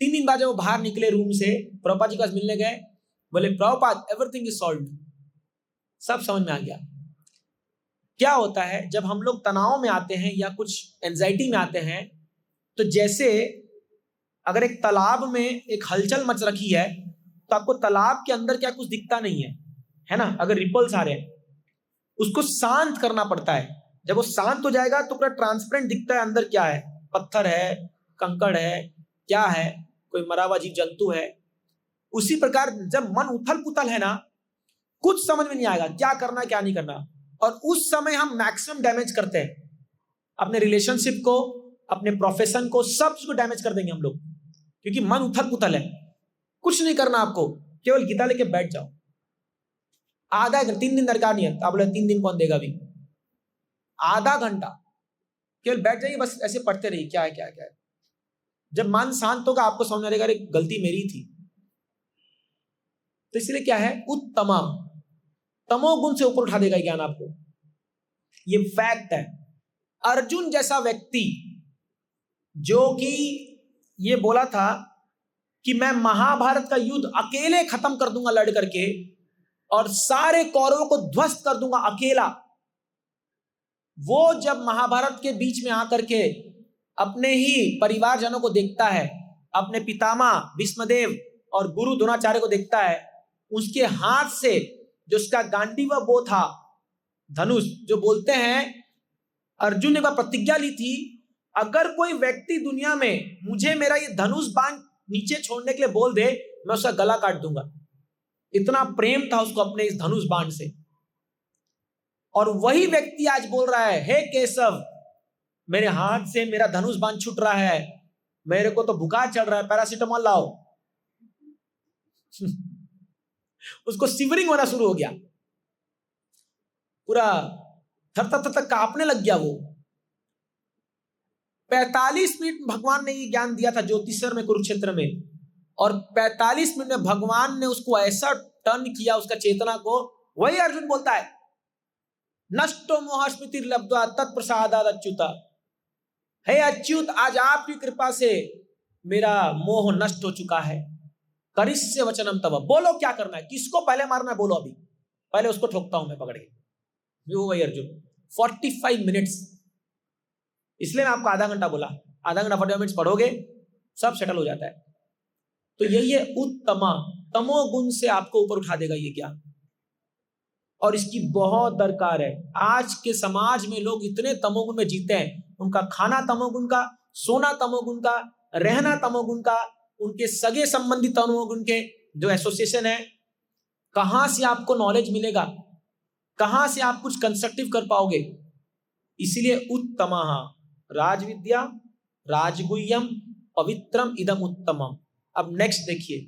3 दिन बाद जब वो बाहर निकले रूम से, प्रभुपाद जी के पास मिलने गए, बोले प्रभुपाद एवरीथिंग इज सॉल्व्ड, सब समझ में आ गया। क्या होता है जब हम लोग तनाव में आते हैं या कुछ एंजाइटी में आते हैं, तो जैसे अगर एक तालाब में एक हलचल मच रखी है तो आपको तालाब के अंदर क्या कुछ दिखता नहीं है ना, अगर रिपल्स आ रहे हैं, उसको शांत करना पड़ता है। जब वो शांत हो जाएगा तो पूरा ट्रांसपेरेंट दिखता है अंदर क्या है, पत्थर है, कंकड़ है, क्या है, कोई मरा हुआ जीव जंतु है। उसी प्रकार जब मन उथल पुथल है ना, कुछ समझ में नहीं आएगा क्या करना क्या नहीं करना, और उस समय हम मैक्सिमम डैमेज करते हैं अपने रिलेशनशिप को, अपने प्रोफेशन को, सब चीज को डैमेज कर देंगे हम लोग, क्योंकि मन उथल पुथल है। कुछ नहीं करना आपको, केवल गीता लेके बैठ जाओ, आधा 3 दिन दरकार नहीं है। आप बोले 3 दिन कौन देगा अभी, आधा घंटा केवल बैठ जाइए, बस ऐसे पढ़ते रहिए क्या है क्या है क्या है। जब मन शांत होगा आपको समझ आएगा अरे गलती मेरी थी। तो इसलिए क्या है, उत्तमा, तमोगुण से ऊपर उठा देगा ज्ञान आपको, ये फैक्ट है। अर्जुन जैसा व्यक्ति जो कि ये बोला था कि मैं महाभारत का युद्ध अकेले खत्म कर दूंगा लड़ करके, और सारे कौरवों को ध्वस्त कर दूंगा अकेला, वो जब महाभारत के बीच में आकर के अपने ही परिवारजनों को देखता है, अपने पितामह भीष्मदेव और गुरु द्रोणाचार्य को देखता है, उसके हाथ से जो उसका गांडीव वो था धनुष, जो बोलते हैं अर्जुन ने वह प्रतिज्ञा ली थी, अगर कोई व्यक्ति दुनिया में मुझे मेरा ये धनुष बाण नीचे छोड़ने के लिए बोल दे, मैं उसका गला काट दूंगा। इतना प्रेम था उसको अपने इस धनुष बाण से। और वही व्यक्ति आज बोल रहा है, हे केशव, मेरे हाथ से मेरा धनुष बाण छूट रहा है, मेरे को तो बुखार चढ़ रहा है, पैरासीटामोल लाओ। उसको सिवरिंग होना शुरू हो गया, पूरा थर थर थर कांपने लग गया वो। 45 मिनट भगवान ने ये ज्ञान दिया था ज्योतिषर में, कुरुक्षेत्र में, और 45 मिनट में भगवान ने उसको ऐसा टर्न किया उसका चेतना को। वही अर्जुन बोलता है, नष्टो मोह स्मृति लब्ध्वा तत्प्रसादात् अच्युता, हे अच्युत, आज आपकी कृपा से मेरा मोह नष्ट हो चुका है। करिष्य वचनम तव, बोलो क्या करना है, किसको पहले मारना है बोलो, अभी पहले उसको ठोकता हूं मैं पकड़ के। वो वही अर्जुन 45 मिनट्स, इसलिए मैं आपको आधा घंटा बोला, आधा घंटा 45 मिनट्स पढ़ोगे सब सेटल हो जाता है। तो यही है उत्तमा, तमोगुण से आपको ऊपर उठा देगा ये ज्ञान, और इसकी बहुत दरकार है। आज के समाज में लोग इतने तमोगुण में जीते हैं, उनका खाना तमोगुण का, सोना तमोगुण का, रहना तमोगुण का, उनके सगे संबंधी तमोगुण के जो एसोसिएशन है। कहां से आपको नॉलेज मिलेगा, कहां से आप कुछ कंस्ट्रक्टिव कर पाओगे। इसीलिए उत्तमः राजविद्या राजगुह्यम पवित्रम इदम उत्तमम। अब नेक्स्ट देखिए,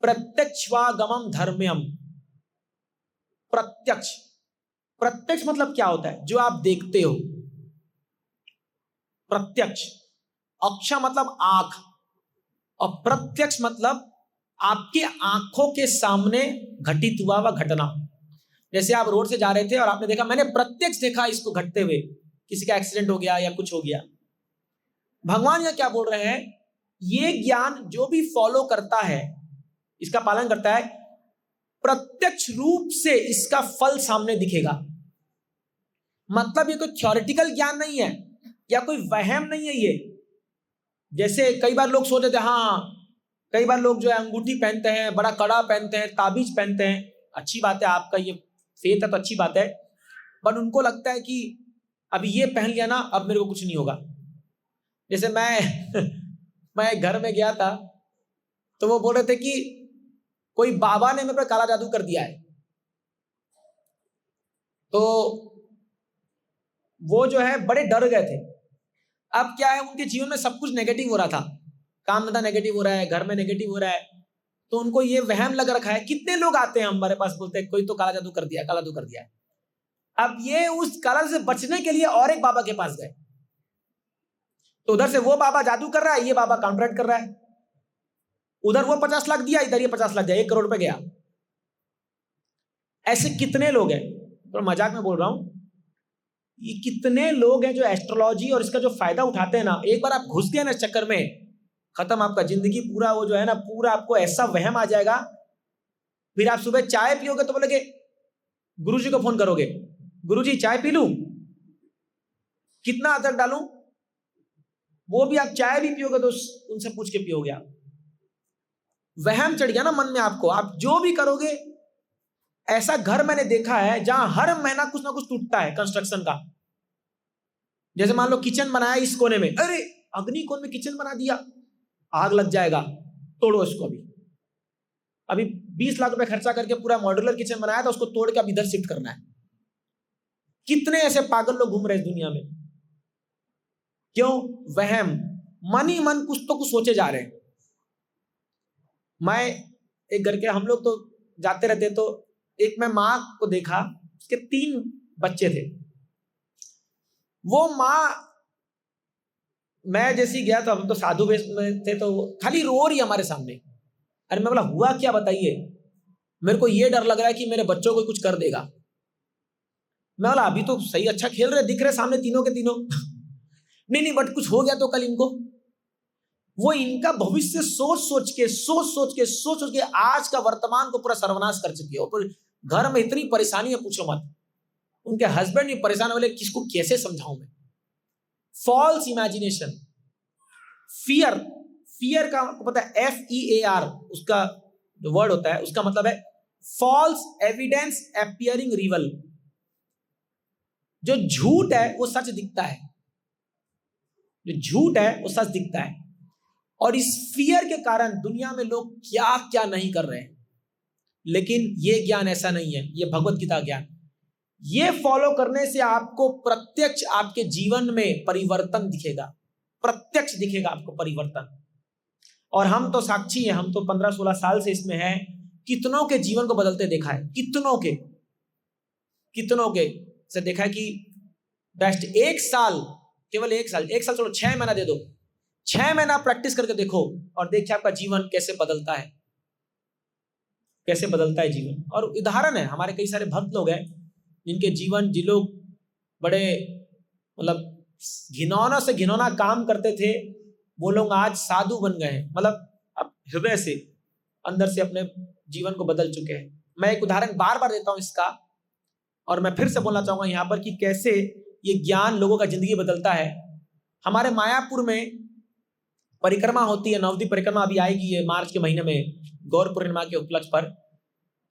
प्रत्यक्षवागमम धर्म्यम। प्रत्यक्ष, प्रत्यक्ष मतलब क्या होता है, जो आप देखते हो, प्रत्यक्ष। अक्षा मतलब आंख, और प्रत्यक्ष मतलब आपके आंखों के सामने घटित हुआ वह घटना। जैसे आप रोड से जा रहे थे और आपने देखा, मैंने प्रत्यक्ष देखा इसको घटते हुए, किसी का एक्सीडेंट हो गया या कुछ हो गया। भगवान यह क्या बोल रहे हैं, ये ज्ञान जो भी फॉलो करता है, इसका पालन करता है, प्रत्यक्ष रूप से इसका फल सामने दिखेगा। मतलब ये कोई थ्योरेटिकल ज्ञान नहीं है या कोई वहम नहीं है। ये जैसे कई बार लोग सोचते थे, हाँ कई बार लोग जो है अंगूठी पहनते हैं, बड़ा कड़ा पहनते हैं, ताबीज पहनते हैं, अच्छी बात है, आपका ये फेथ है तो अच्छी बात है, बट उनको लगता है कि अभी ये पहन लिया ना, अब मेरे को कुछ नहीं होगा। जैसे मैं घर में गया था तो वो बोल रहे थे कि कोई बाबा ने मेरे पर काला जादू कर दिया है, तो वो जो है बड़े डर गए थे। अब क्या है, उनके जीवन में सब कुछ नेगेटिव हो रहा था, काम धंधा नेगेटिव हो रहा है, घर में नेगेटिव हो रहा है, तो उनको ये वहम लग रखा है। कितने लोग आते हैं हमारे पास, बोलते हैं कोई तो काला जादू कर दिया, काला जादू कर दिया है। अब ये उस काला से बचने के लिए और एक बाबा के पास गए, तो उधर से वो बाबा जादू कर रहा है, ये बाबा कॉन्ट्रैक्ट कर रहा है। उधर वो 50 लाख दिया, इधर ये 50 लाख दिया, 1 करोड़ रुपए गया। ऐसे कितने लोग हैं, तो मजाक में बोल रहा हूं, ये कितने लोग हैं जो एस्ट्रोलॉजी और इसका जो फायदा उठाते हैं ना, एक बार आप घुस गए ना इस चक्कर में, खत्म आपका जिंदगी पूरा। वो जो है ना पूरा आपको ऐसा वहम आ जाएगा, फिर आप सुबह चाय पियोगे तो बोलोगे, गुरुजी को फोन करोगे, गुरुजी चाय पी लूं, कितना अदरक डालूं, वो भी आप चाय भी पियोगे तो उनसे पूछ के पियोगे आप। वहम चढ़ गया ना मन में आपको, आप जो भी करोगे। ऐसा घर मैंने देखा है जहां हर महीना कुछ ना कुछ टूटता है कंस्ट्रक्शन का। जैसे मान लो किचन बनाया इस कोने में, अरे अग्नि कोण में किचन बना दिया, आग लग जाएगा, तोड़ो इसको। अभी 20 लाख रुपए खर्चा करके पूरा मॉड्यूलर किचन बनाया था, उसको तोड़ के अब इधर शिफ्ट करना है। कितने ऐसे पागल लोग घूम रहे हैं इस दुनिया में, क्यों? वहम, मन ही मन कुछ तो कुछ सोचे जा रहे हैं। मैं एक घर के, हम लोग तो जाते रहते, तो एक मैं माँ को देखा, उसके 3 बच्चे थे। वो माँ, मैं जैसी गया तो हम तो साधु वेश में थे, तो खाली रो रही हमारे सामने। अरे मैं बोला हुआ क्या बताइए, मेरे को ये डर लग रहा है कि मेरे बच्चों को कुछ कर देगा। मैं बोला अभी तो सही अच्छा खेल रहे, दिख रहे सामने तीनों के तीनों नहीं बट कुछ हो गया तो कल इनको। वो इनका भविष्य सोच सोच के आज का वर्तमान को पूरा सर्वनाश कर चुकी है। और घर में इतनी परेशानी है पूछो मत। उनके हस्बैंड भी परेशान, बोले किसको कैसे समझाऊं मैं। फॉल्स इमेजिनेशन, फियर का आपको पता है, FEAR उसका जो वर्ड होता है, उसका मतलब है फॉल्स एविडेंस अपीयरिंग रियल। जो झूठ है वो सच दिखता है, जो झूठ है वो सच दिखता है। और इस फियर के कारण दुनिया में लोग क्या क्या नहीं कर रहे हैं। लेकिन ये ज्ञान ऐसा नहीं है, ये भगवत गीता ज्ञान, ये फॉलो करने से आपको प्रत्यक्ष आपके जीवन में परिवर्तन दिखेगा, प्रत्यक्ष दिखेगा आपको परिवर्तन। और हम तो साक्षी हैं, हम तो 15-16 साल से इसमें हैं, कितनों के जीवन को बदलते देखा है, कितनों के से देखा है कि बेस्ट 1 साल, केवल 1 साल चलो 6 महीना दे दो, 6 महीना प्रैक्टिस करके देखो और देखिए आपका जीवन कैसे बदलता है, कैसे बदलता है जीवन। और उदाहरण है, हमारे कई सारे भक्त लोग हैं जिनके जीवन, जिन लोग बड़े मतलब घिनौना से घिनौना काम करते थे, वो लोग आज साधु बन गए हैं। मतलब अब हृदय से, अंदर से अपने जीवन को बदल चुके हैं। मैं एक उदाहरण बार बार देता हूं इसका, और मैं फिर से बोलना चाहूंगा यहाँ पर कि कैसे ये ज्ञान लोगों का जिंदगी बदलता है। हमारे मायापुर में परिक्रमा होती है, नवदीप परिक्रमा अभी आएगी ये मार्च के महीने में, गौर पूर्णिमा के उपलक्ष्य पर।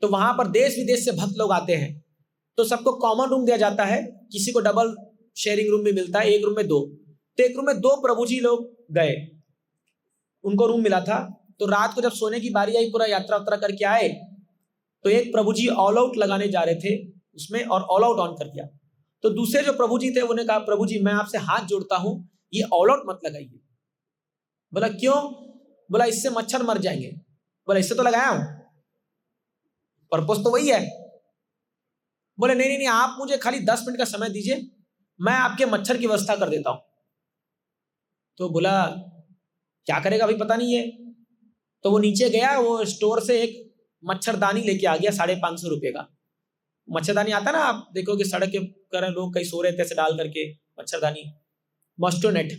तो वहां पर देश विदेश से भक्त लोग आते हैं, तो सबको कॉमन रूम दिया जाता है, किसी को डबल शेयरिंग रूम भी मिलता है, एक रूम में 2। तो एक रूम में 2 प्रभु जी लोग गए, उनको रूम मिला था। तो रात को जब सोने की बारी आई, पूरा यात्रा उत्रा करके आए, तो एक प्रभु जी ऑल आउट लगाने जा रहे थे उसमें, और ऑल आउट ऑन कर दिया। तो दूसरे जो प्रभु जी थे उन्होंने कहा, प्रभु जी मैं आपसे हाथ जोड़ता हूं, ये ऑल आउट मत लगाइए। बोला क्यों? बोला इससे मच्छर मर जाएंगे। बोला इससे तो लगाया हूं, पर्पस तो वही है। बोले नहीं, आप मुझे खाली 10 मिनट का समय दीजिए, मैं आपके मच्छर की व्यवस्था कर देता हूं। तो बोला क्या करेगा अभी पता नहीं है। तो वो नीचे गया, वो स्टोर से एक मच्छरदानी लेके आ गया 550 रुपए का। मच्छरदानी आता ना, आप देखोगे सड़क के कर लोग कहीं सो रहे थे ऐसे डाल करके, मच्छरदानी, मॉस्किटो नेट।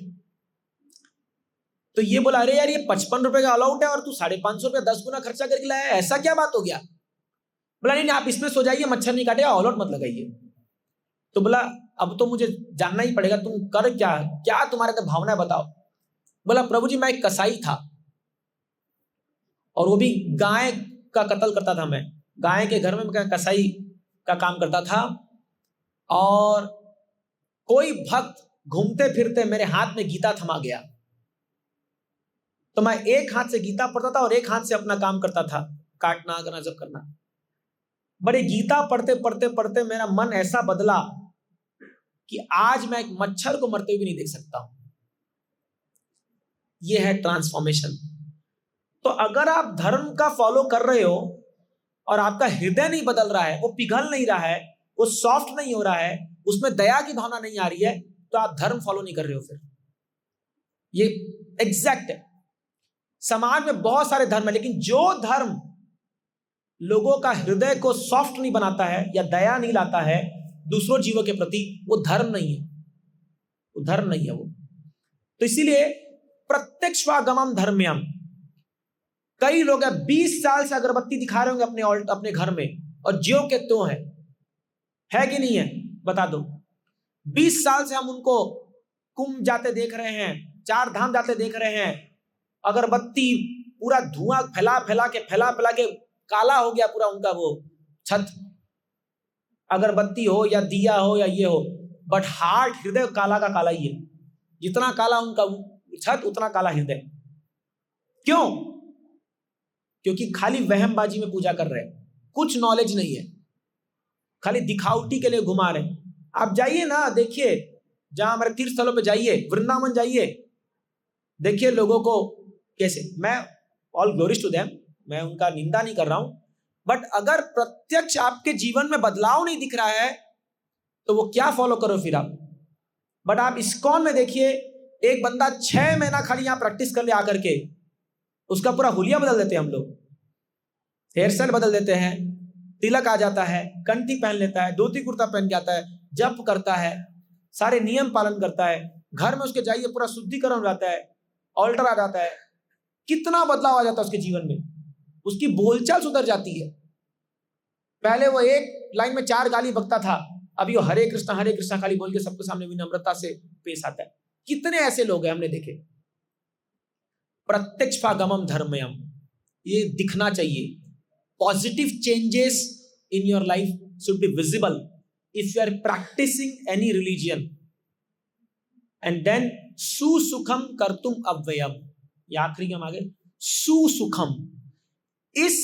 तो ये बोला अरे यार ये 55 रुपए का अलाउट है और तू 550 रुपया 10 गुना खर्चा करके लाया, ऐसा क्या बात हो गया? बोला नहीं आप इसमें सो जाइए, मच्छर नहीं काटेगा, ऑल आउट मत लगाइए। तो बोला अब तो मुझे जानना ही पड़ेगा, तुम कर क्या तुम्हारे अंदर भावना है बताओ। बोला प्रभु जी मैं एक कसाई था, और वो भी गाय का कत्ल करता था। मैं गाय के घर में कसाई का काम करता था, और कोई भक्त घूमते फिरते मेरे हाथ में गीता थमा गया, तो मैं एक हाथ से गीता पढ़ता था और एक हाथ से अपना काम करता था। काटना करना सब करना। बड़े गीता पढ़ते पढ़ते पढ़ते मेरा मन ऐसा बदला कि आज मैं एक मच्छर को मरते हुए भी नहीं देख सकता हूं। यह है ट्रांसफॉर्मेशन। तो अगर आप धर्म का फॉलो कर रहे हो और आपका हृदय नहीं बदल रहा है, वो पिघल नहीं रहा है, वो सॉफ्ट नहीं हो रहा है, उसमें दया की भावना नहीं आ रही है, तो आप धर्म फॉलो नहीं कर रहे हो। फिर ये एग्जैक्ट है। समाज में बहुत सारे धर्म है, लेकिन जो धर्म लोगों का हृदय को सॉफ्ट नहीं बनाता है या दया नहीं लाता है दूसरों जीवों के प्रति, वो धर्म नहीं है, वो धर्म नहीं है वो। तो इसीलिए प्रत्यक्षागमम धर्म्यम। कई लोग 20 साल से अगरबत्ती दिखा रहे होंगे अपने घर में और ज्यों के त्यों है कि नहीं है? बता दो। 20 साल से हम उनको कुंभ जाते देख रहे हैं, 4 धाम जाते देख रहे हैं, अगरबत्ती पूरा धुआं फैला फैला के काला हो गया पूरा उनका वो छत, अगरबत्ती हो या दिया हो या ये हो, बट हार्ट, हृदय काला का काला ही है। जितना काला उनका छत उतना काला हृदय। क्यों? क्योंकि खाली वहमबाजी में पूजा कर रहे हैं, कुछ नॉलेज नहीं है, खाली दिखावटी के लिए घुमा रहे हैं। आप जाइए ना, देखिए जहां हमारे तीर्थ स्थलों पे जाइए, वृंदावन जाइए, देखिए लोगों को कैसे। मैं ऑल ग्लोरीज टू देम, मैं उनका निंदा नहीं कर रहा हूं, बट अगर प्रत्यक्ष आपके जीवन में बदलाव नहीं दिख रहा है तो वो क्या फॉलो करो फिर आप। बट आप इस्कॉन में देखिए, एक बंदा 6 महीना खाली यहां प्रैक्टिस कर ले आकर के, उसका पूरा हुलिया बदल देते हैं हम लोग, हेयर स्टाइल बदल देते हैं, तिलक आ जाता है, कंठी पहन लेता है, धोती कुर्ता पहन के आता है, जप करता है, सारे नियम पालन करता है, घर में उसके जाइए पूरा शुद्धिकरण हो जाता है, ऑल्टर आ जाता है, कितना बदलाव आ जाता है उसके जीवन में, उसकी बोलचाल सुधर जाती है। पहले वो एक लाइन में 4 गाली बकता था, अभी वो हरे कृष्णा खाली बोल के सबके सामने विनम्रता से पेश आता है। कितने ऐसे लोग हैं हमने देखे। प्रत्यक्षागमम धर्मयम, ये दिखना चाहिए। Positive changes in your life should be visible if you are practising any religion. And then सुसुखम कर्तुम अव्ययम, ये आखिरी हम आगे, सुसुखम। इस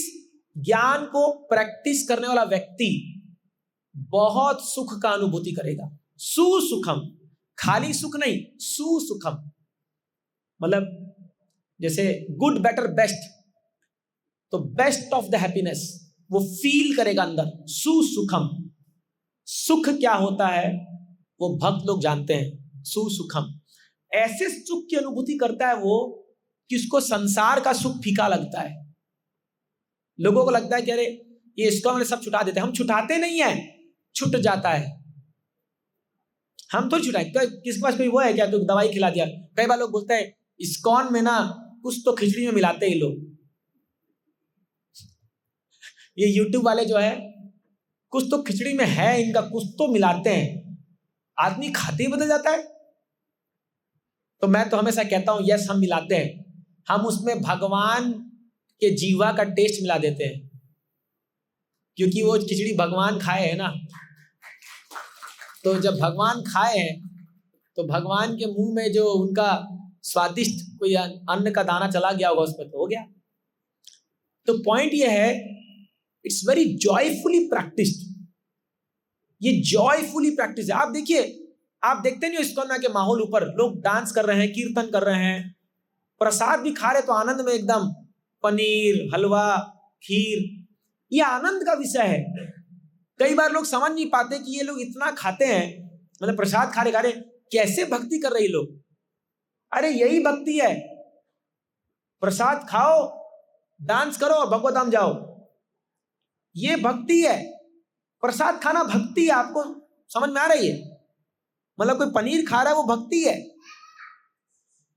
ज्ञान को प्रैक्टिस करने वाला व्यक्ति बहुत सुख का अनुभूति करेगा। सुसुखम, खाली सुख नहीं, सुसुखम मतलब जैसे गुड, बेटर, बेस्ट, तो बेस्ट ऑफ द हैप्पीनेस वो फील करेगा अंदर। सुसुखम, सुख क्या होता है वो भक्त लोग जानते हैं। सुसुखम, ऐसे सुख की अनुभूति करता है वो कि उसको संसार का सुख फीका लगता है। लोगों को लगता है कि अरे ये इसको हमने सब छुटा देते हैं, हम छुटाते नहीं है, छुट जाता है। हम तो छुटाए, किसके पास कोई वो है क्या तो दवाई खिला दिया। कई बार लोग बोलते हैं इस्कॉन में ना कुछ तो खिचड़ी में मिलाते ही लोग, ये यूट्यूब वाले जो है कुछ तो खिचड़ी में है इनका, कुछ तो मिलाते हैं, आदमी खाते ही बदल जाता है। तो मैं तो हमेशा कहता हूं यस हम मिलाते हैं, हम उसमें भगवान के जीवा का टेस्ट मिला देते हैं, क्योंकि वो खिचड़ी भगवान खाए है ना। तो जब भगवान खाए हैं तो भगवान के मुंह में जो उनका स्वादिष्ट कोई अन्न का दाना चला गया होगा उसमें तो हो गया। तो पॉइंट ये है, इट्स वेरी जॉयफुली प्रैक्टिस्ड, ये जॉयफुली प्रैक्टिस है। आप देखिए, आप देखते नहीं हो इस्कॉन के माहौल ऊपर लोग डांस कर रहे हैं, कीर्तन कर रहे हैं, प्रसाद भी खा रहे तो आनंद में एकदम, पनीर, हलवा, खीर, ये आनंद का विषय है। कई बार लोग समझ नहीं पाते कि ये लोग इतना खाते हैं, मतलब प्रसाद खा रहे कैसे भक्ति कर रहे लोग। अरे यही भक्ति है, प्रसाद खाओ, डांस करो और भगवत धाम जाओ, ये भक्ति है। प्रसाद खाना भक्ति है, आपको समझ में आ रही है? मतलब कोई पनीर खा रहा है वो भक्ति है।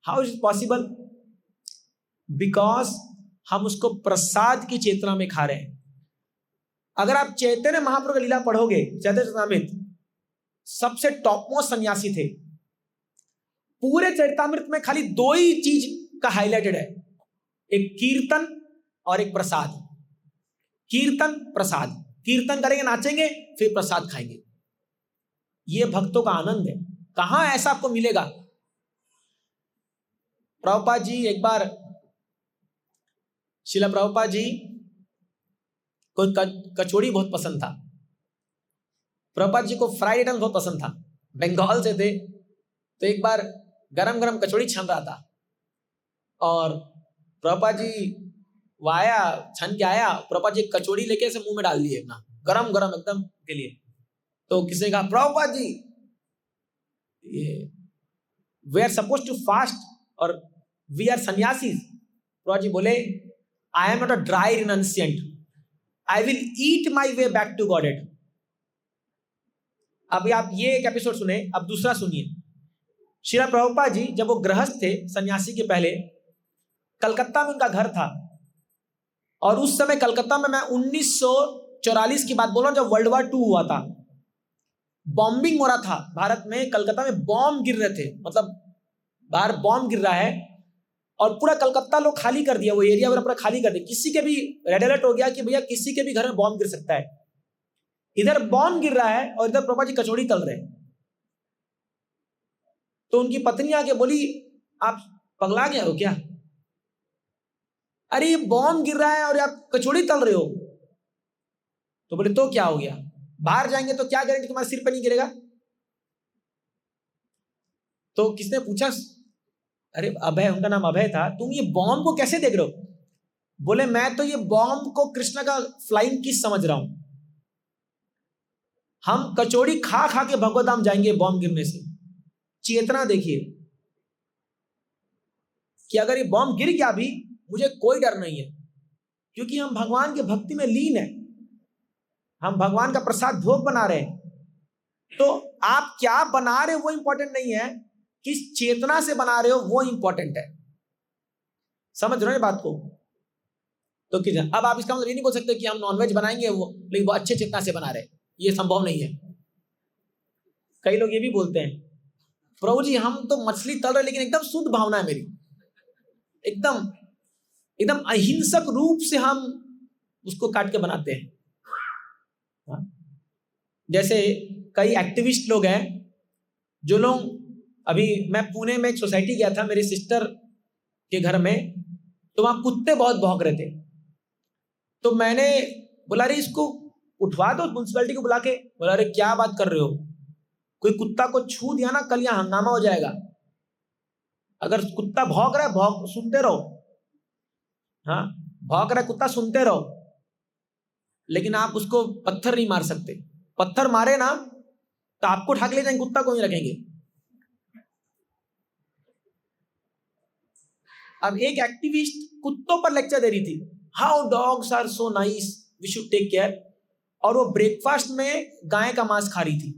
How is it possible? Because हम उसको प्रसाद की चेतना में खा रहे हैं। अगर आप चैतन्य महाप्रभु का लीला पढ़ोगे, चैतन्य चरितामृत सबसे टॉप मोस्ट सन्यासी थे। पूरे चरितामृत में खाली 2 ही चीज का हाईलाइटेड है, एक कीर्तन और एक प्रसाद। कीर्तन, प्रसाद, कीर्तन करेंगे, नाचेंगे, फिर प्रसाद खाएंगे। ये भक्तों का आनंद है। कहां ऐसा आपको मिलेगा? प्रभुपाद जी, एक बार शिला प्रभुपाद जी कोई कचौड़ी बहुत पसंद था, प्रभुपाद जी को फ्राइड आइटम बहुत पसंद था, बंगाल से थे। तो एक बार गरम गरम कचौड़ी छन रहा था और प्रभुपाद जी वो आया, छन के आया, प्रभुपाद जी कचौड़ी लेके ऐसे मुंह में डाल दिए अपना, गरम गरम एकदम के लिए। तो किसी ने कहा, Prabhupada ji we are suppose to fast और वी आर सन्यासीज। प्रभुपाद जी बोले, I am not a dry renunciant, I will eat my way back to Godhead. अभी आप ये एक एपिसोड सुने, अब दूसरा सुनिए। श्रील प्रभुपाद जी जब वो गृहस्थ थे सन्यासी के पहले, कलकत्ता में उनका घर था और उस समय कलकत्ता में, मैं 1944 की बात बोल रहा हूं, जब वर्ल्ड वॉर 2 हुआ था, बॉम्बिंग हो रहा था भारत में, कलकत्ता में बॉम्ब गिर रहे थे, मतलब बाहर बॉम्ब गिर रहा है और पूरा कलकत्ता लोग खाली कर दिया, वो एरिया वगैरह पूरा खाली कर दिया। किसी के भी रेड अलर्ट हो गया कि भैया किसी के भी घर में बॉम्ब गिर सकता है। इधर बॉम्ब गिर रहा है और इधर प्रभुपाद जी कचौड़ी तल रहे हैं। तो उनकी पत्नी आके बोली, आप पगला गए हो क्या? अरे ये बॉम्ब गिर रहा है और आप कचौड़ी तल रहे हो। तो बोले तो क्या हो गया, बाहर जाएंगे तो क्या गारंटी तुम्हारे सिर पर नहीं गिरेगा? तो किसने पूछा, अरे अभय, उनका नाम अभय था, तुम ये बॉम्ब को कैसे देख रहे हो? बोले मैं तो ये बॉम्ब को कृष्ण का फ्लाइंग किस समझ रहा हूं। हम कचौड़ी खा खा के भगवत धाम जाएंगे बॉम्ब गिरने से। चेतना देखिए कि अगर ये बॉम्ब गिर गया भी, मुझे कोई डर नहीं है, क्योंकि हम भगवान के भक्ति में लीन है, हम भगवान का प्रसाद भोग बना रहे हैं। तो आप क्या बना रहे हो वो इंपॉर्टेंट नहीं है, किस चेतना से बना रहे हो वो इंपॉर्टेंट है। समझ रहे हो बात को? तो किस, अब आप इसका मतलब ये नहीं बोल सकते कि हम नॉनवेज बनाएंगे वो, लेकिन वो अच्छे चेतना से बना रहे, ये संभव नहीं है। कई लोग ये भी बोलते हैं, प्रभु जी हम तो मछली तल रहे लेकिन एकदम शुद्ध भावना है मेरी, एकदम एकदम अहिंसक रूप से हम उसको काट के बनाते हैं। जैसे कई एक्टिविस्ट लोग हैं, जो लोग, अभी मैं पुणे में एक सोसाइटी गया था मेरी सिस्टर के घर में, तो वहां कुत्ते बहुत भौंक रहे थे। तो मैंने बोला, अरे इसको उठवा दो म्युनिसिपैलिटी को बुला के। बोला, अरे क्या बात कर रहे हो, कोई कुत्ता को छू दिया ना, कल यहाँ हंगामा हो जाएगा। अगर कुत्ता भौंक रहा है, भौंक सुनते रहो, हाँ भौंक रहा है कुत्ता, सुनते रहो, लेकिन आप उसको पत्थर नहीं मार सकते। पत्थर मारे ना तो आपको उठा के ले जाएंगे, कुत्ता को नहीं रखेंगे। अब एक एक्टिविस्ट कुत्तों पर लेक्चर दे रही थी, how dogs are so nice, we should take care, और वो ब्रेकफास्ट में गाय का मांस खा रही थी।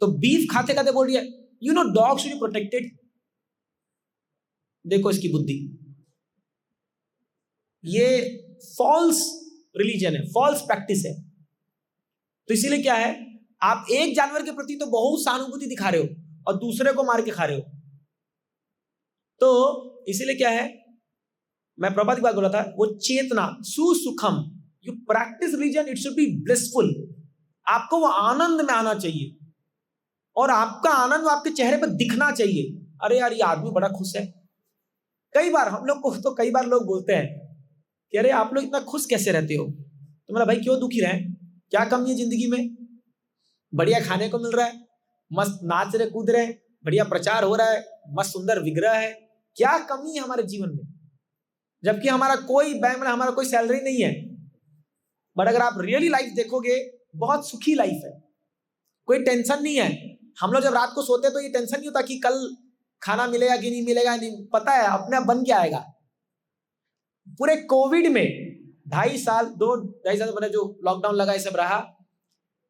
तो बीफ खाते खाते बोल रही है, you know dog should be protected. देखो इसकी बुद्धि, ये फॉल्स रिलीजन है, फॉल्स प्रैक्टिस है। तो इसीलिए क्या है, आप एक जानवर के प्रति तो बहुत सहानुभूति दिखा रहे हो और दूसरे को मार के खा रहे हो। तो इसीलिए क्या है, मैं प्रभुपाद की बात बोला था, वो चेतना सुसुखम, you practise religion, it should be blissful. आपको वो आनंद में आना चाहिए और आपका आनंद आपके चेहरे पर दिखना चाहिए। अरे यार ये आदमी बड़ा खुश है। कई बार हम लोग को, तो कई बार लोग बोलते हैं कि अरे आप लोग इतना खुश कैसे रहते हो? तो मेरा भाई क्यों दुखी रहे, क्या कमी है जिंदगी में? बढ़िया खाने को मिल रहा है, मस्त नाच रहे कूद रहे, बढ़िया प्रचार हो रहा है, मस्त सुंदर विग्रह है, क्या कमी है हमारे जीवन में? जबकि हमारा कोई बैंक में हमारा कोई सैलरी नहीं है, बट अगर आप रियली लाइफ देखोगे, बहुत सुखी लाइफ है, कोई टेंशन नहीं है। हम लोग जब रात को सोते तो ये टेंशन नहीं होता कि कल खाना मिलेगा कि नहीं मिलेगा, नहीं पता है, अपने आप बन के आएगा। पूरे कोविड में 2.5 साल मैंने जो लॉकडाउन लगा, ये सब रहा,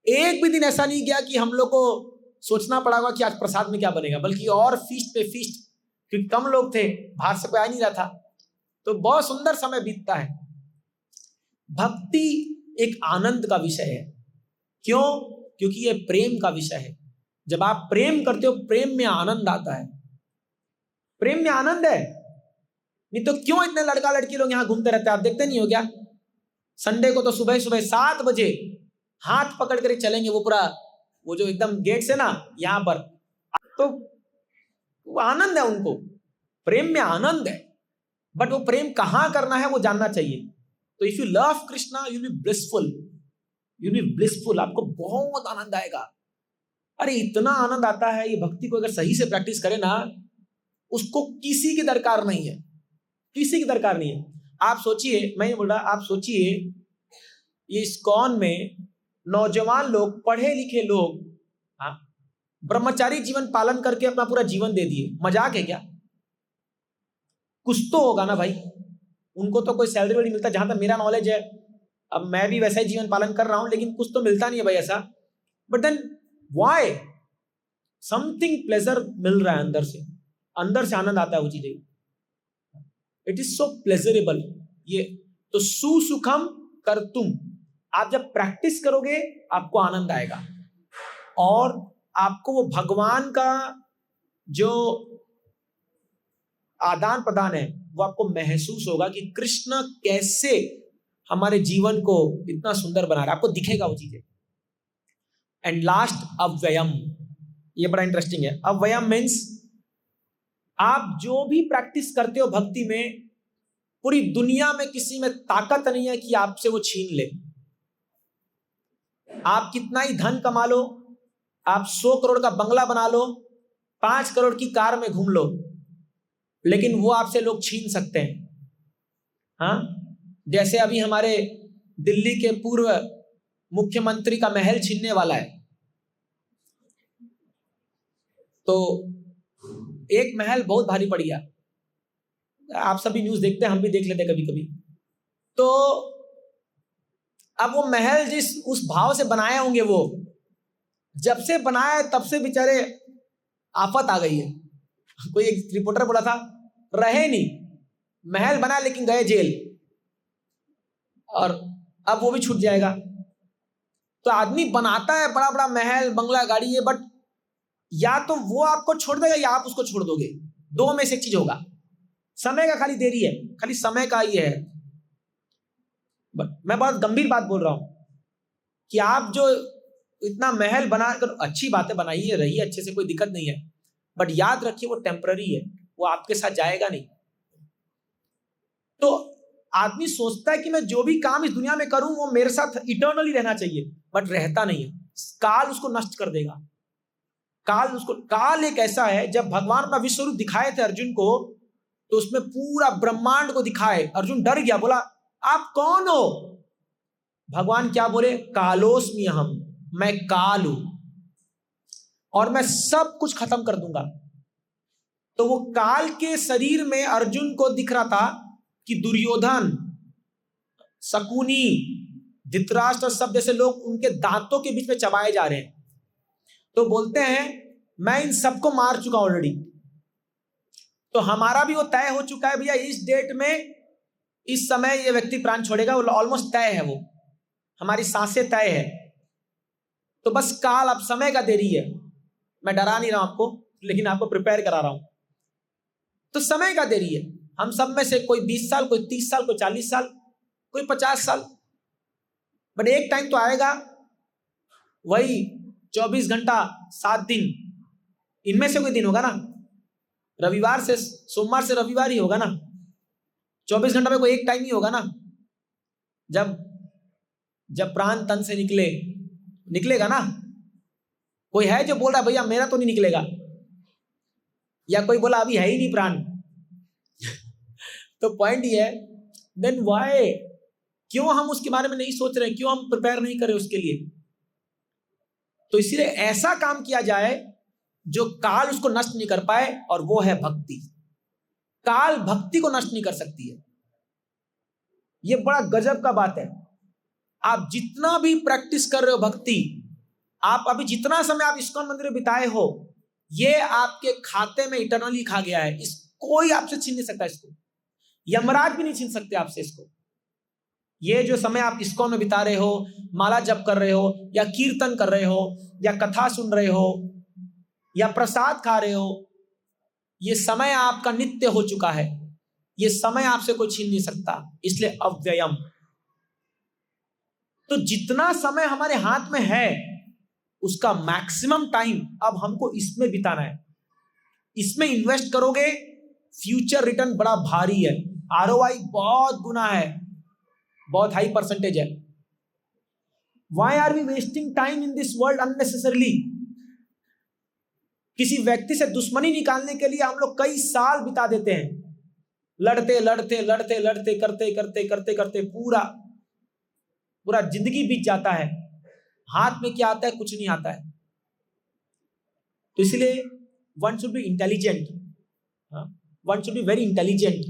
एक भी दिन ऐसा नहीं गया कि हम लोग को सोचना पड़ा होगा कि आज प्रसाद में क्या बनेगा, बल्कि और फीस्ट पे फीस्ट, क्योंकि कम लोग थे, बाहर से कोई आ नहीं रहा था, तो बहुत सुंदर समय बीतता है। भक्ति एक आनंद का विषय है। क्यों? क्योंकि ये प्रेम का विषय है। जब आप प्रेम करते हो, प्रेम में आनंद आता है, प्रेम में आनंद है। नहीं तो क्यों इतने लड़का लड़की लोग यहां घूमते रहते हैं? आप देखते नहीं हो क्या? संडे को तो सुबह सुबह 7 बजे हाथ पकड़ कर चलेंगे, वो पूरा, वो जो एकदम गेट से ना यहां पर, तो वो आनंद है उनको, प्रेम में आनंद है। बट वो प्रेम कहां करना है वो जानना चाहिए। तो if you love Krishna you will be blissful, you will be blissful, आपको बहुत आनंद आएगा। अरे इतना आनंद आता है, ये भक्ति को अगर सही से प्रैक्टिस करे ना, उसको किसी की दरकार नहीं है, किसी की दरकार नहीं है। आप सोचिए, मैं ये बोल रहा, आप सोचिए ये इस्कॉन में नौजवान लोग, पढ़े लिखे लोग, हाँ, ब्रह्मचारी जीवन पालन करके अपना पूरा जीवन दे दिए। मजाक है क्या? कुछ तो होगा ना भाई। उनको तो कोई सैलरी नहीं मिलता, जहां तक मेरा नॉलेज है। अब मैं भी वैसा ही जीवन पालन कर रहा हूं, लेकिन कुछ तो मिलता नहीं है भाई ऐसा। But then why? Something pleasure मिल रहा है अंदर से, अंदर से आनंद आता है वो चीजें। It is so pleasurable. ये तो सुसुखम कर तुम, आप जब प्रैक्टिस करोगे आपको आनंद आएगा, और आपको वो भगवान का जो आदान प्रदान है वो आपको महसूस होगा कि कृष्ण कैसे हमारे जीवन को इतना सुंदर बना रहा है, आपको दिखेगा वो चीजें। एंड लास्ट, अव्ययम, ये बड़ा इंटरेस्टिंग है। अव्ययम मीन्स आप जो भी प्रैक्टिस करते हो भक्ति में, पूरी दुनिया में किसी में ताकत नहीं है कि आपसे वो छीन ले। आप कितना ही धन कमा लो, आप 100 करोड़ का बंगला बना लो, 5 करोड़ की कार में घूम लो, लेकिन वो आपसे लोग छीन सकते हैं। हाँ, जैसे अभी हमारे दिल्ली के पूर्व मुख्यमंत्री का महल छीनने वाला है। तो एक महल बहुत भारी पड़ गया, आप सभी न्यूज देखते हैं, हम भी देख लेते हैं कभी कभी। तो अब वो महल जिस उस भाव से बनाए होंगे, वो जब से बनाए तब से बेचारे आफत आ गई है। कोई एक रिपोर्टर बोला था, रहे नहीं, महल बना लेकिन गए जेल, और अब वो भी छूट जाएगा। तो आदमी बनाता है बड़ा बड़ा महल, बंगला, गाड़ी है, बट या तो वो आपको छोड़ देगा या आप उसको छोड़ दोगे, दो में से एक चीज होगा। समय का खाली देरी है, खाली समय का ही है। बट मैं बहुत गंभीर बात बोल रहा हूं कि आप जो इतना महल बनाकर, अच्छी बातें बनाइए, रहिए अच्छे से, कोई दिक्कत नहीं है, बट याद रखिए वो टेम्पररी है, वो आपके साथ जाएगा नहीं। तो आदमी सोचता है कि मैं जो भी काम इस दुनिया में करूं वो मेरे साथ इटर्नली रहना चाहिए, बट रहता नहीं है। काल उसको नष्ट कर देगा। काल एक ऐसा है, जब भगवान अपना विश्व रूप दिखाए थे अर्जुन को, तो उसमें पूरा ब्रह्मांड को दिखाए, अर्जुन डर गया, बोला आप कौन हो? भगवान क्या बोले? कालोस्मि अहम, मैं काल हूं और मैं सब कुछ खत्म कर दूंगा। तो वो काल के शरीर में अर्जुन को दिख रहा था कि दुर्योधन, शकुनी, धृतराष्ट्र, सब जैसे लोग उनके दांतों के बीच में चबाए जा रहे हैं। तो बोलते हैं मैं इन सबको मार चुका ऑलरेडी। तो हमारा भी वो तय हो चुका है भैया, इस डेट में, इस समय ये व्यक्ति प्राण छोड़ेगा, वो ऑलमोस्ट तय है, वो हमारी सांसें तय है। तो बस काल, अब समय का देरी है। मैं डरा नहीं रहा हूं आपको, लेकिन आपको प्रिपेयर करा रहा हूं। तो समय का देरी है। हम सब में से कोई 20 साल, कोई 30 साल, कोई 40 साल, कोई 50 साल, बट एक टाइम तो आएगा, वही 24 घंटा 7 दिन, इनमें से कोई दिन होगा ना, रविवार से सोमवार से रविवार ही होगा ना, 24 घंटा में कोई एक टाइम ही होगा ना, जब प्राण तन से निकलेगा ना। कोई है जो बोल रहा है भैया मेरा तो नहीं निकलेगा, या कोई बोला अभी है ही नहीं प्राण। तो पॉइंट ये है, देन व्हाई, क्यों हम उसके बारे में नहीं सोच रहे, क्यों हम प्रिपेयर नहीं कर रहे उसके लिए? तो इसीलिए ऐसा काम किया जाए जो काल उसको नष्ट नहीं कर पाए, और वो है भक्ति। काल भक्ति को नष्ट नहीं कर सकती है। ये बड़ा गजब का बात है। आप जितना भी प्रैक्टिस कर रहे हो भक्ति, आप अभी जितना समय आप इस्कॉन मंदिर में बिताए हो, ये आपके खाते में इटर्नली खा गया है। इस कोई आपसे छीन नहीं सकता इसको, यमराज भी नहीं छीन सकते आपसे इसको। ये जो समय आप इस्कॉन में बिता रहे हो, माला जप कर रहे हो, या कीर्तन कर रहे हो, या कथा सुन रहे हो, या प्रसाद खा रहे हो, ये समय आपका नित्य हो चुका है। ये समय आपसे कोई छीन नहीं सकता, इसलिए अव्ययम। तो जितना समय हमारे हाथ में है, उसका मैक्सिमम टाइम अब हमको इसमें बिताना है। इसमें इन्वेस्ट करोगे, फ्यूचर रिटर्न बड़ा भारी है। ROI बहुत गुना है, बहुत हाई परसेंटेज है। Why are we wasting time in this world unnecessarily? किसी व्यक्ति से दुश्मनी निकालने के लिए हम लोग कई साल बिता देते हैं, लड़ते लड़ते लड़ते लड़ते करते करते करते करते पूरा पूरा जिंदगी बीत जाता है, हाथ में क्या आता है, कुछ नहीं आता है। तो इसलिए one should be intelligent, one should be very intelligent,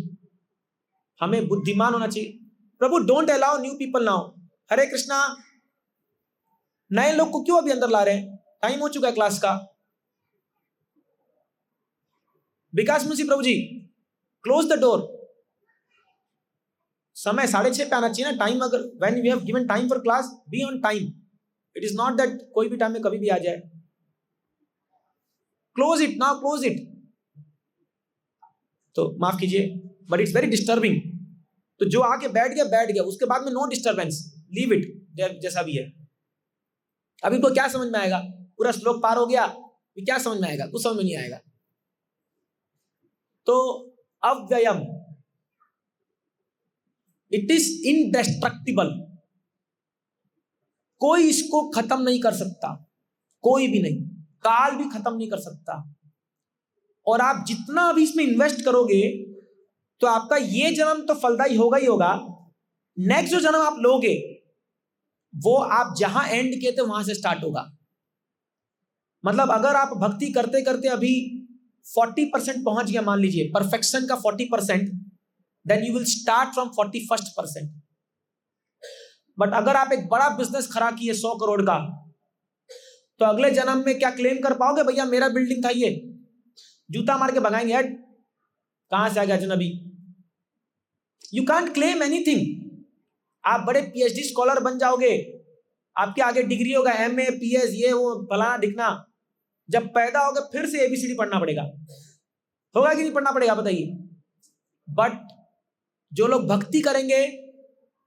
हमें बुद्धिमान होना चाहिए। Prabhu don't allow new people now. Hare Krishna, नए लोग को क्यों अभी अंदर ला रहे हैं? टाइम हो चुका है क्लास का। Vikas Munshi Prabhu ji, close the door. समय 6:30 पे आना चाहिए ना टाइम। अगर when we have given time for class, be on time. It is not that कोई भी टाइम में कभी भी आ जाए। Close it now, close it. तो माफ कीजिए, बट इट्स वेरी डिस्टर्बिंग। तो जो आके बैठ गया, उसके बाद में नो डिस्टर्बेंस, लीव इट जैसा भी है। अभी को क्या समझ में आएगा? पूरा श्लोक पार हो गया, क्या समझ में आएगा? कुछ समझ में नहीं आएगा। तो अव्ययम, इट इज इनडेस्ट्रक्टिबल। कोई इसको खत्म नहीं कर सकता, कोई भी नहीं, काल भी खत्म नहीं कर सकता। और आप जितना अभी इसमें इन्वेस्ट करोगे तो आपका ये जन्म तो फलदायी होगा ही होगा। नेक्स्ट जो जन्म आप लोगे वो आप जहां एंड किए थे वहां से स्टार्ट होगा। मतलब अगर आप भक्ति करते करते अभी 40% पहुंच गया, मान लीजिए परफेक्शन का 40%, then you will start from 41%। But अगर आप एक बड़ा बिजनेस खड़ा किए 100 करोड़ का, तो अगले जन्म में क्या क्लेम कर पाओगे? भैया मेरा बिल्डिंग था ये, जूता मार के भगाएंगे, हट कहां से आ गया अजनबी। You can't claim anything. आप बड़े PhD स्कॉलर बन जाओगे, आपके आगे डिग्री होगा MA PS ये वो फलाना दिखना, जब पैदा होगे फिर से ABCD पढ़ना पड़ेगा। होगा कि नहीं पढ़ना पड़ेगा बताइए? बट जो लोग भक्ति करेंगे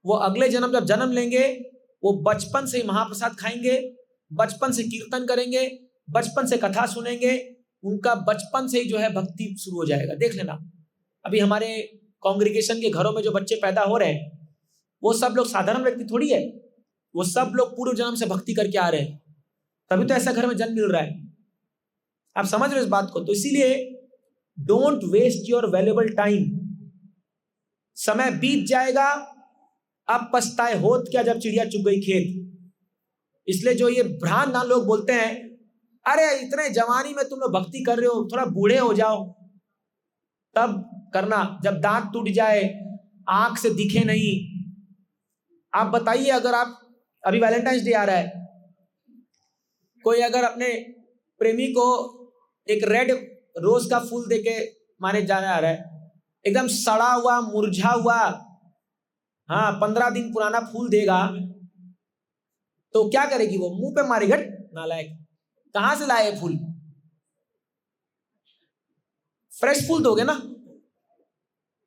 वो अगले जन्म जब जन्म लेंगे, वो बचपन से ही महाप्रसाद खाएंगे, बचपन से कीर्तन करेंगे, बचपन से कथा सुनेंगे, उनका बचपन से ही जो है भक्ति शुरू हो जाएगा। देख लेना, अभी हमारे कांग्रीगेशन के घरों में जो बच्चे पैदा हो रहे हैं वो सब लोग साधारण व्यक्ति थोड़ी है, वो सब लोग पूर्व जन्म से भक्ति करके आ रहे हैं, तभी तो ऐसा घर में जन्म मिल रहा है। आप समझ रहे हो इस बात को? तो इसीलिए don't waste your valuable time. समय बीत जाएगा, अब पछताए होत क्या जब चिड़िया चुग गई खेत। इसलिए जो ये भ्रांत ना लोग बोलते हैं, अरे इतने जवानी में तुम लोग भक्ति कर रहे हो, थोड़ा बूढ़े हो जाओ तब करना, जब दांत टूट जाए, आंख से दिखे नहीं। आप बताइए, अगर आप अभी वैलेंटाइंस डे आ रहा है, कोई अगर अपने प्रेमी को एक रेड रोज का फूल देके माने जाने आ रहा है, एकदम सड़ा हुआ मुरझा हुआ, हाँ 15 दिन पुराना फूल देगा, तो क्या करेगी वो? मुंह पे मारेगी, नालायक, कहां से लाए फूल? फ्रेश फूल दोगे ना,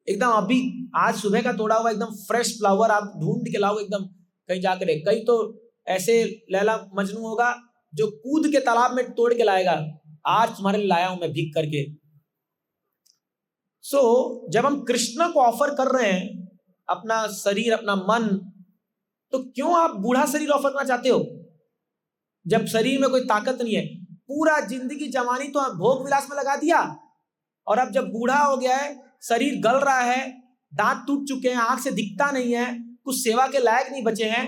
एकदम अभी आज सुबह का तोड़ा हुआ एकदम फ्रेश फ्लावर आप ढूंढ के लाओगे एकदम कहीं जाकर। कहीं तो ऐसे लैला मजनू होगा जो कूद के तालाब में तोड़ के लाएगा, आज तुम्हारे लिए लाया हूं मैं भीग करके। सो जब हम कृष्ण को ऑफर कर रहे हैं अपना शरीर, अपना मन, तो क्यों आप बूढ़ा शरीर ऑफर करना चाहते हो जब शरीर में कोई ताकत नहीं है? पूरा जिंदगी जवानी तो भोग विलास में लगा दिया, और अब जब बूढ़ा हो गया है, शरीर गल रहा है, दांत टूट चुके हैं, आंख से दिखता नहीं है, कुछ सेवा के लायक नहीं बचे हैं,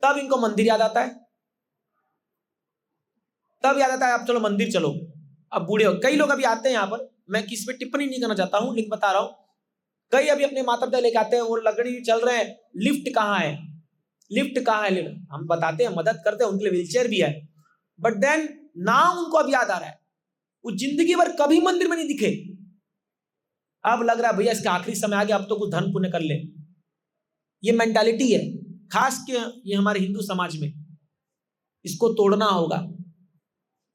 तब इनको मंदिर याद आता है। तब याद आता है अब चलो मंदिर चलो, अब बूढ़े हो। कई लोग अभी आते हैं यहाँ पर, मैं किसी पे टिप्पणी नहीं करना चाहता हूं, लेकिन बता रहा हूं, कई अभी अपने माता पिता लेके आते हैं, वो लगड़ी चल रहे हैं, लिफ्ट कहाँ है, लिफ्ट कहाँ है? हम बताते हैं, मदद करते हैं, उनके लिए व्हीलचेयर भी है, बट देन नाम उनको अब याद आ रहा है, वो जिंदगी भर कभी मंदिर में नहीं दिखे। अब लग रहा है भैया इसका आखिरी समय आ गया, अब तो कुछ धन पुण्य कर ले। ये मेंटालिटी है, खास के ये हमारे हिंदू समाज में, इसको तोड़ना होगा।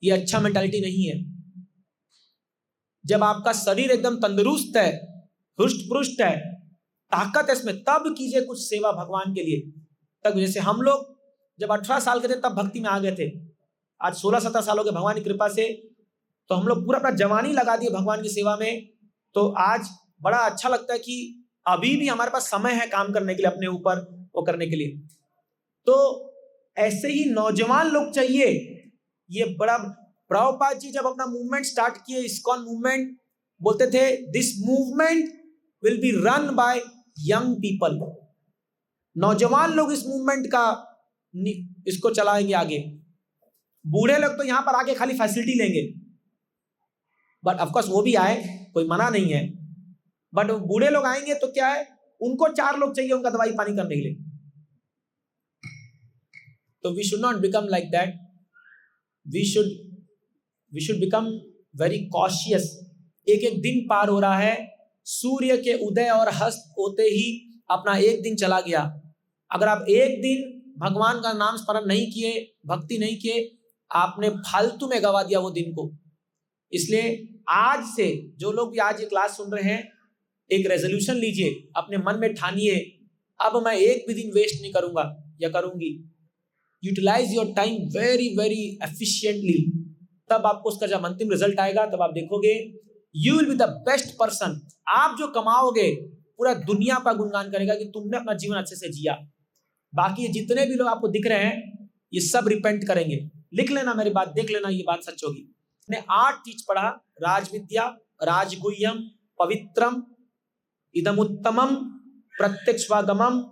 ये अच्छा मेंटालिटी नहीं है। जब आपका शरीर एकदम तंदुरुस्त है, हुष्ट पुष्ट है, ताकत है इसमें, तब कीजिए कुछ सेवा भगवान के लिए। तब जैसे हम लोग जब 18 साल के थे तब भक्ति में आ गए थे, आज 16-17 साल हो गए भगवान की कृपा से, तो हम लोग पूरा अपना जवानी लगा दिए भगवान की सेवा में। तो आज बड़ा अच्छा लगता है कि अभी भी हमारे पास समय है काम करने के लिए, अपने ऊपर वो करने के लिए। तो ऐसे ही नौजवान लोग चाहिए। ये बड़ा प्रभुपाद जी जब अपना मूवमेंट स्टार्ट किए, इस्कॉन मूवमेंट, बोलते थे this movement will be run by young people. नौजवान लोग इस मूवमेंट का इसको चलाएंगे आगे। बूढ़े लोग तो यहां पर आके खाली फैसिलिटी लेंगे, बट ऑफकोर्स वो भी आए, कोई मना नहीं है, बट बूढ़े लोग आएंगे तो क्या है, उनको 4 लोग चाहिए उनका दवाई पानी करने के लिए। तो we should not become like that. We should become very cautious. एक एक दिन पार हो रहा है, सूर्य के उदय और हस्त होते ही अपना एक दिन चला गया। अगर आप एक दिन भगवान का नाम स्मरण नहीं किए, भक्ति नहीं किए, आपने फालतू में गवा दिया वो दिन को। इसलिए आज से जो लोग भी आज ये क्लास सुन रहे हैं, एक रेजोल्यूशन लीजिए, अपने मन में ठानिए, अब मैं एक भी दिन वेस्ट नहीं करूंगा या करूंगी। Utilise your time very very efficiently. तब आपको उसका जब अंतिम रिजल्ट आएगा, तब आप देखोगे you will be the best person. आप जो कमाओगे, पूरा दुनिया पर गुणगान करेगा कि तुमने अपना जीवन अच्छे से जिया। बाकी जितने भी लोग आपको दिख रहे हैं, ये सब रिपेंट करेंगे। लिख लेना मेरी बात, देख लेना, ये बात सच होगी। ने 8 चीज पढ़ा, राजविद्या, राजगुह्यम, पवित्रम, इदमुत्तमम, प्रत्यक्षवागमम,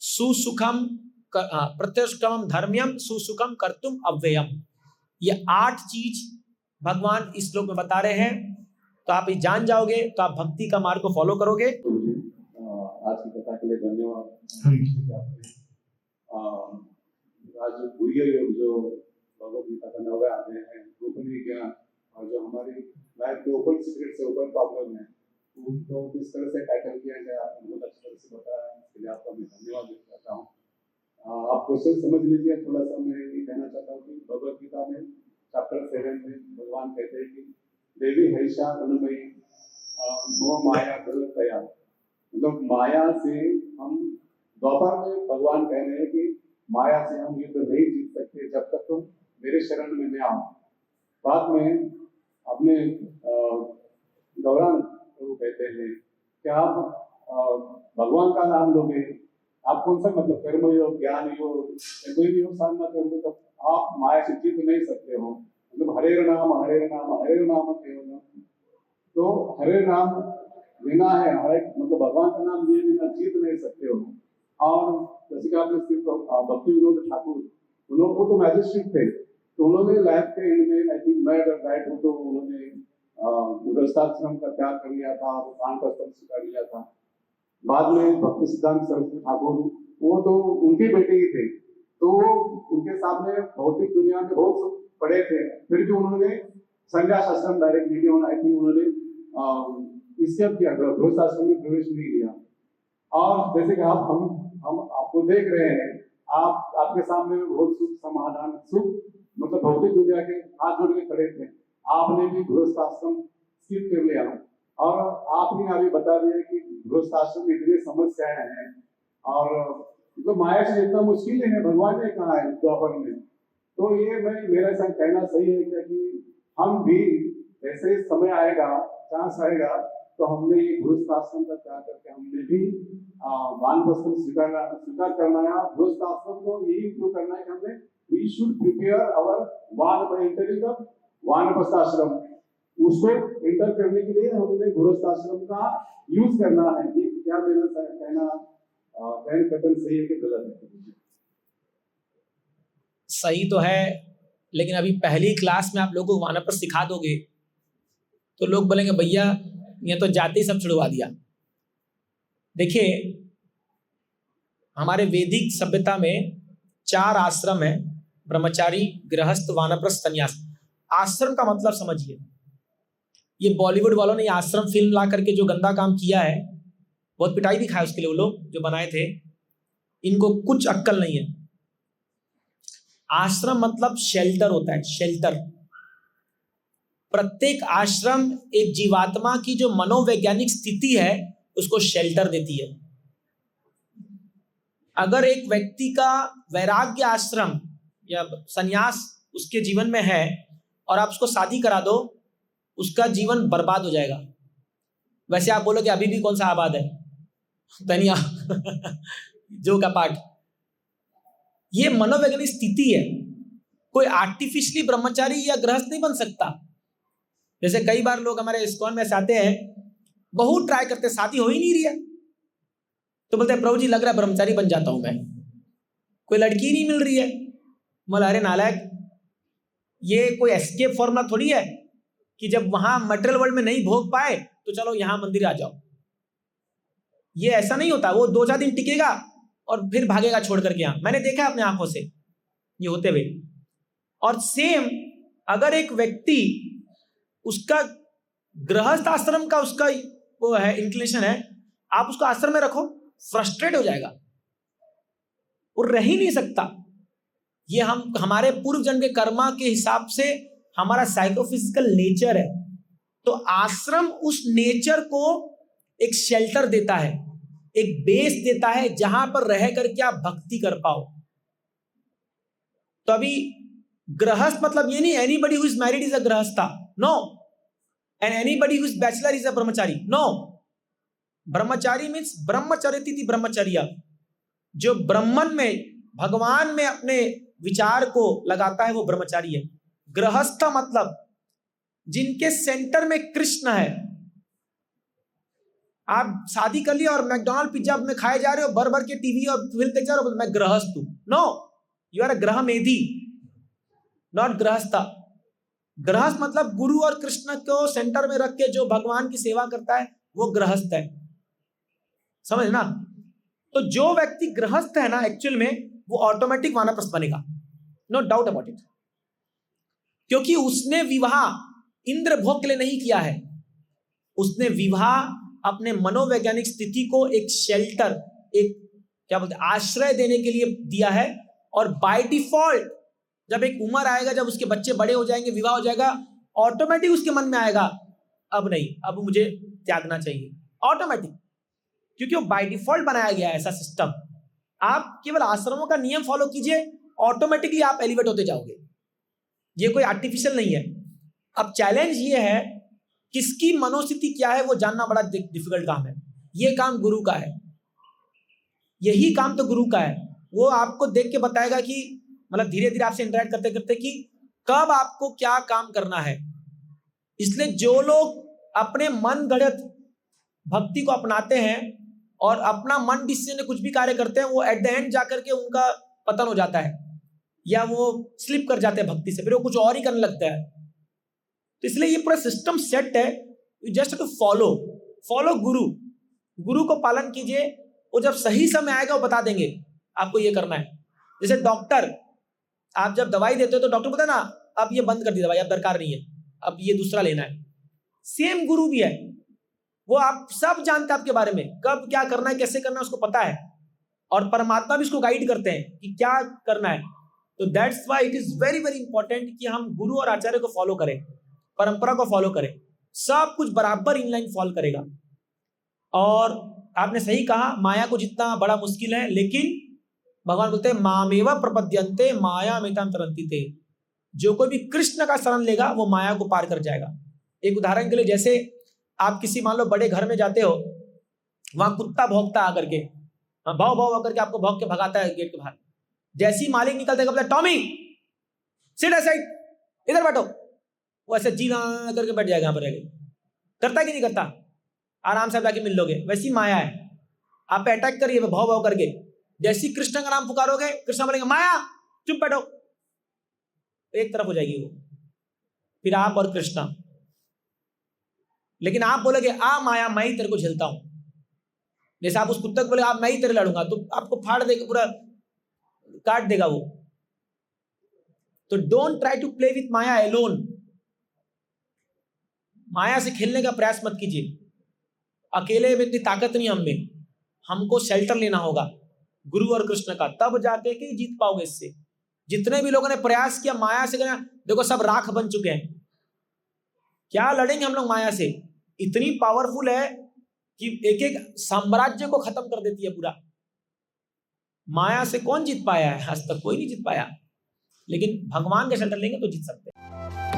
सुसुखम, प्रत्यक्षम धर्म्यम, सुसुखम कर्तुम अव्ययम। ये 8 चीज भगवान इस श्लोक में बता रहे हैं। तो आप ये जान जाओगे तो आप भक्ति का मार्ग को फॉलो करोगे। आज की कथा के लिए धन्यवाद। आज गुह्य योग जो भगवत गीता का 9वें अध्याय है, गोपनीय ज्ञान, और जो हमारी लाइफ के ओपन सीक्रेट से ओपन प्रॉब्लम है, उनको किस तरह से टैकल किया जाए, आपने बहुत अच्छी तरह से बताया। इसके लिए आपका मैं धन्यवाद देना चाहता हूँ। आप क्वेश्चन समझ लीजिए। थोड़ा सा मैं ये कहना चाहता हूँ कि भगवत गीता में चैप्टर 7 में भगवान कहते हैं कि देवी हईशा अनुमयी मोह माया तया। मतलब माया से हम, द्वापर में भगवान कह रहे हैं कि माया से हम युद्ध नहीं जीत सकते जब तक तुम मेरे शरण में न आओ। बाद में अपने दौरान वो कहते हैं कि आप भगवान का नाम लोगे, आप कौन सा मतलब कर्म योग, ज्ञान योग, कोई भी योग साधना करोगे तो आप माया से जीत नहीं सकते हो। मतलब हरे नाम केवलम। तो हरे नाम लेना है, हरे मतलब भगवान का नाम लिए बिना जीत नहीं सकते हो। और जैसे कि आपने सिर्फ भक्ति विनोद ठाकुर, उन्होंने, वो तो मैजिस्ट्रेट थे, तो उन्होंने लाइफ के एंड में, आई थिंक मैं अगर राइट हूँ तो उन्होंने गृहस्थाश्रम का त्याग कर लिया था, वानप्रस्थाश्रम स्वीकार लिया था। बाद में भक्ति सिद्धांत सरस्वती ठाकुर, वो तो उनके बेटे ही थे, तो उनके सामने भौतिक दुनिया में बहुत पड़े थे, फिर भी उन्होंने संन्यास आश्रम डायरेक्ट नहीं लिया। आई थिंक उन्होंने इससे किया, गृहस्थाश्रम में प्रवेश नहीं किया। और जैसे कि हम आपको देख रहे हैं, आपके सामने बहुत सुख समाधान, सुख मतलब भौतिक दुनिया के हाथ जोड़ के खड़े थे, आपने भी गृहस्थाश्रम स्किप कर लिया। और आपने अभी बता दिया कि गृहस्थाश्रम में इतनी समस्याएं हैं, और मतलब माया से इतना मुश्किल है, भगवान ने कहा है द्वापर में। तो ये मेरा ऐसा कहना सही है कि हम भी ऐसे समय आएगा, चांस आएगा, तो हमने ये गृहस्थाश्रम का त्याग करके हमने भी वानप्रस्थाश्रम स्वीकार करना है। गृहस्थाश्रम को यही क्यों करना है कि हमने वी शुड प्रिपेयर अवर वानप्रस्थाश्रम, उसको एंटर करने के लिए हमने गृहस्थाश्रम का यूज करना है। ये क्या मेरा कहना कथन सही है कि गलत है? सही तो है, लेकिन अभी पहली क्लास में आप लोगों को वानप्रस्थ सिखा दोगे तो लोग बोलेंगे भैया ये तो जाति सब छुड़वा दिया। देखिए, हमारे वैदिक सभ्यता में 4 आश्रम है, ब्रह्मचारी, गृहस्थ, वानप्रस्थ, संन्यास। आश्रम का मतलब समझिए, ये बॉलीवुड वालों ने आश्रम फिल्म ला करके जो गंदा काम किया है, बहुत पिटाई भी खाया उसके लिए वो लोग जो बनाए थे, इनको कुछ अक्कल नहीं है। आश्रम मतलब शेल्टर होता है, शेल्टर। प्रत्येक आश्रम एक जीवात्मा की जो मनोवैज्ञानिक स्थिति है उसको शेल्टर देती है। अगर एक व्यक्ति का वैराग्य आश्रम या संन्यास उसके जीवन में है और आप उसको शादी करा दो, उसका जीवन बर्बाद हो जाएगा। वैसे आप बोलोगे अभी भी कौन सा आबाद है, तनिया जो का पाठ, ये मनोवैज्ञानिक स्थिति है। कोई आर्टिफिशियली ब्रह्मचारी या गृहस्थ नहीं बन सकता। जैसे कई बार लोग हमारे इस्कॉन में आते हैं, बहुत ट्राई करते, शादी हो ही नहीं रही है, तो बोलते हैं प्रभु जी लग रहा है ब्रह्मचारी बन जाता हूं मैं, कोई लड़की नहीं मिल रही है। बोला अरे नालायक, ये कोई एस्केप फॉर्मूला थोड़ी है कि जब वहां मटेरियल वर्ल्ड में नहीं भोग पाए तो चलो यहां मंदिर आ जाओ। ये ऐसा नहीं होता। वो 2-4 दिन टिकेगा और फिर भागेगा छोड़ करके। यहां मैंने देखा है अपने आंखों से ये होते हुए। और सेम अगर एक व्यक्ति, उसका गृहस्थ आश्रम का उसका वो है इंक्लिनेशन है, आप उसको आश्रम में रखो, फ्रस्ट्रेट हो जाएगा, वो रह ही नहीं सकता। ये हम हमारे पूर्व जन्म के कर्मा के हिसाब से हमारा साइकोफिजिकल नेचर है। तो आश्रम उस नेचर को एक शेल्टर देता है, एक बेस देता है जहां पर रह करके आप भक्ति कर पाओ। तो अभी गृहस्थ मतलब ये नहीं anybody who is married is a grihastha, no, and anybody who is bachelor is a brahmachari, no. Brahmachari means ब्रह्मचर्यति brahmacharya, जो ब्रह्मन में, भगवान में अपने विचार को लगाता है वो ब्रह्मचारी है। गृहस्थ मतलब जिनके सेंटर में कृष्ण है। आप शादी कर लिया और मैकडॉनल्ड पिज्जा में खाए जा रहे हो, भर भर के टीवी और फिल्म देख जा रहे हो, मैं गृहस्थ हूं, नो, यू आर अ ग्रह मेधी, नॉट गृहस्था। गृहस्थ मतलब गुरु और कृष्ण को सेंटर में रख के जो भगवान की सेवा करता है वो गृहस्थ है, समझ ना। तो जो व्यक्ति गृहस्थ है ना, एक्चुअल में वो ऑटोमेटिक वानप्रस्थ बनेगा, नो डाउट अबाउट इट। क्योंकि उसने विवाह इंद्र भोग के लिए नहीं किया है, उसने विवाह अपने मनोवैज्ञानिक स्थिति को एक शेल्टर, एक क्या बोलते हैं, आश्रय देने के लिए दिया है। और बाय डिफॉल्ट जब एक उम्र आएगा, जब उसके बच्चे बड़े हो जाएंगे, विवाह हो जाएगा, ऑटोमेटिक उसके मन में आएगा अब नहीं, अब मुझे त्यागना चाहिए, ऑटोमेटिक। क्योंकि वो बाय डिफॉल्ट बनाया गया है ऐसा सिस्टम। आप केवल आश्रमों का नियम फॉलो कीजिए, ऑटोमेटिकली आप एलिवेट होते जाओगे। ये कोई आर्टिफिशियल नहीं है। अब चैलेंज ये है, किसकी मनोस्थिति क्या है वो जानना बड़ा डिफिकल्ट काम है। ये काम गुरु का है, यही काम तो गुरु का है। वो आपको देख के बताएगा कि मतलब धीरे धीरे आपसे इंटरेक्ट करते करते कि कब आपको क्या काम करना है। इसलिए जो लोग अपने मन गढ़ंत भक्ति को अपनाते हैं और अपना मन डिसीजन कुछ भी कार्य करते हैं, वो एट द एंड जाकर के उनका पतन हो जाता है या वो स्लिप कर जाते हैं भक्ति से, फिर वो कुछ और ही करने लगता है। तो इसलिए ये पूरा सिस्टम सेट है, यू जस्ट टू फॉलो गुरु को पालन कीजिए। वो जब सही समय आएगा वो बता देंगे आपको ये करना है। जैसे डॉक्टर, आप जब दवाई देते हो तो डॉक्टर बोलता है ना, अब ये बंद कर दी दवाई, अब दरकार नहीं है, अब ये दूसरा लेना है। सेम गुरु भी है, वो आप सब जानते हैं आपके बारे में, कब क्या करना है, कैसे करना है, उसको पता है। और परमात्मा भी इसको गाइड करते हैं कि क्या करना है। तो that's why it is very very important कि हम गुरु और आचार्य को फॉलो करें, परंपरा को फॉलो करें, सब कुछ बराबर इनलाइन फॉलो करेगा। और आपने सही कहा, माया को जितना बड़ा मुश्किल है, लेकिन भगवान बोलते हैं मामेव प्रपद्यन्ते मायामेतां तरन्ति ते। जो कोई भी कृष्ण का शरण लेगा वो माया को पार कर जाएगा। एक उदाहरण के लिए, जैसे आप किसी मान लो बड़े घर में जाते हो, वहां कुत्ता भौंकता आकर के, भाव भाव करके आपको भौंक के भगाता है गेट के बाहर। जैसे ही मालिक निकलता है बोलता है टॉमी सिट असाइड, इधर बैठो, वो ऐसे जी करके बैठ जाएगा यहाँ पर। करता कि नहीं करता? आराम से जाके मिल लोगे। वैसी माया है, आप पे अटैक करिए भाव भाव करके। जैसी कृष्ण का नाम पुकारोगे, कृष्ण बोलेंगे माया चुप बैठो, एक तरफ हो जाएगी वो, फिर आप और कृष्णा। लेकिन आप बोलोगे आ माया मैं ही तेरे को झेलता हूं, जैसे आप उस कुत्ते को बोले आप मैं ही तेरे लड़ूंगा, तो आपको फाड़ देगा, पूरा काट देगा वो। तो don't try to play with maya alone. माया से खेलने का प्रयास मत कीजिए। अकेले में इतनी ताकत नहीं हम में, हमको शेल्टर लेना होगा गुरु और कृष्ण का, तब जाके के जीत पाओगे इससे। जितने भी लोगों ने प्रयास किया माया से करना, देखो सब राख बन चुके हैं। क्या लड़ेंगे हम लोग माया से? इतनी पावरफुल है कि एक एक साम्राज्य को खत्म कर देती है पूरा। माया से कौन जीत पाया है? आज तक कोई नहीं जीत पाया, लेकिन भगवान के शेल्टर लेंगे तो जीत सकते हैं।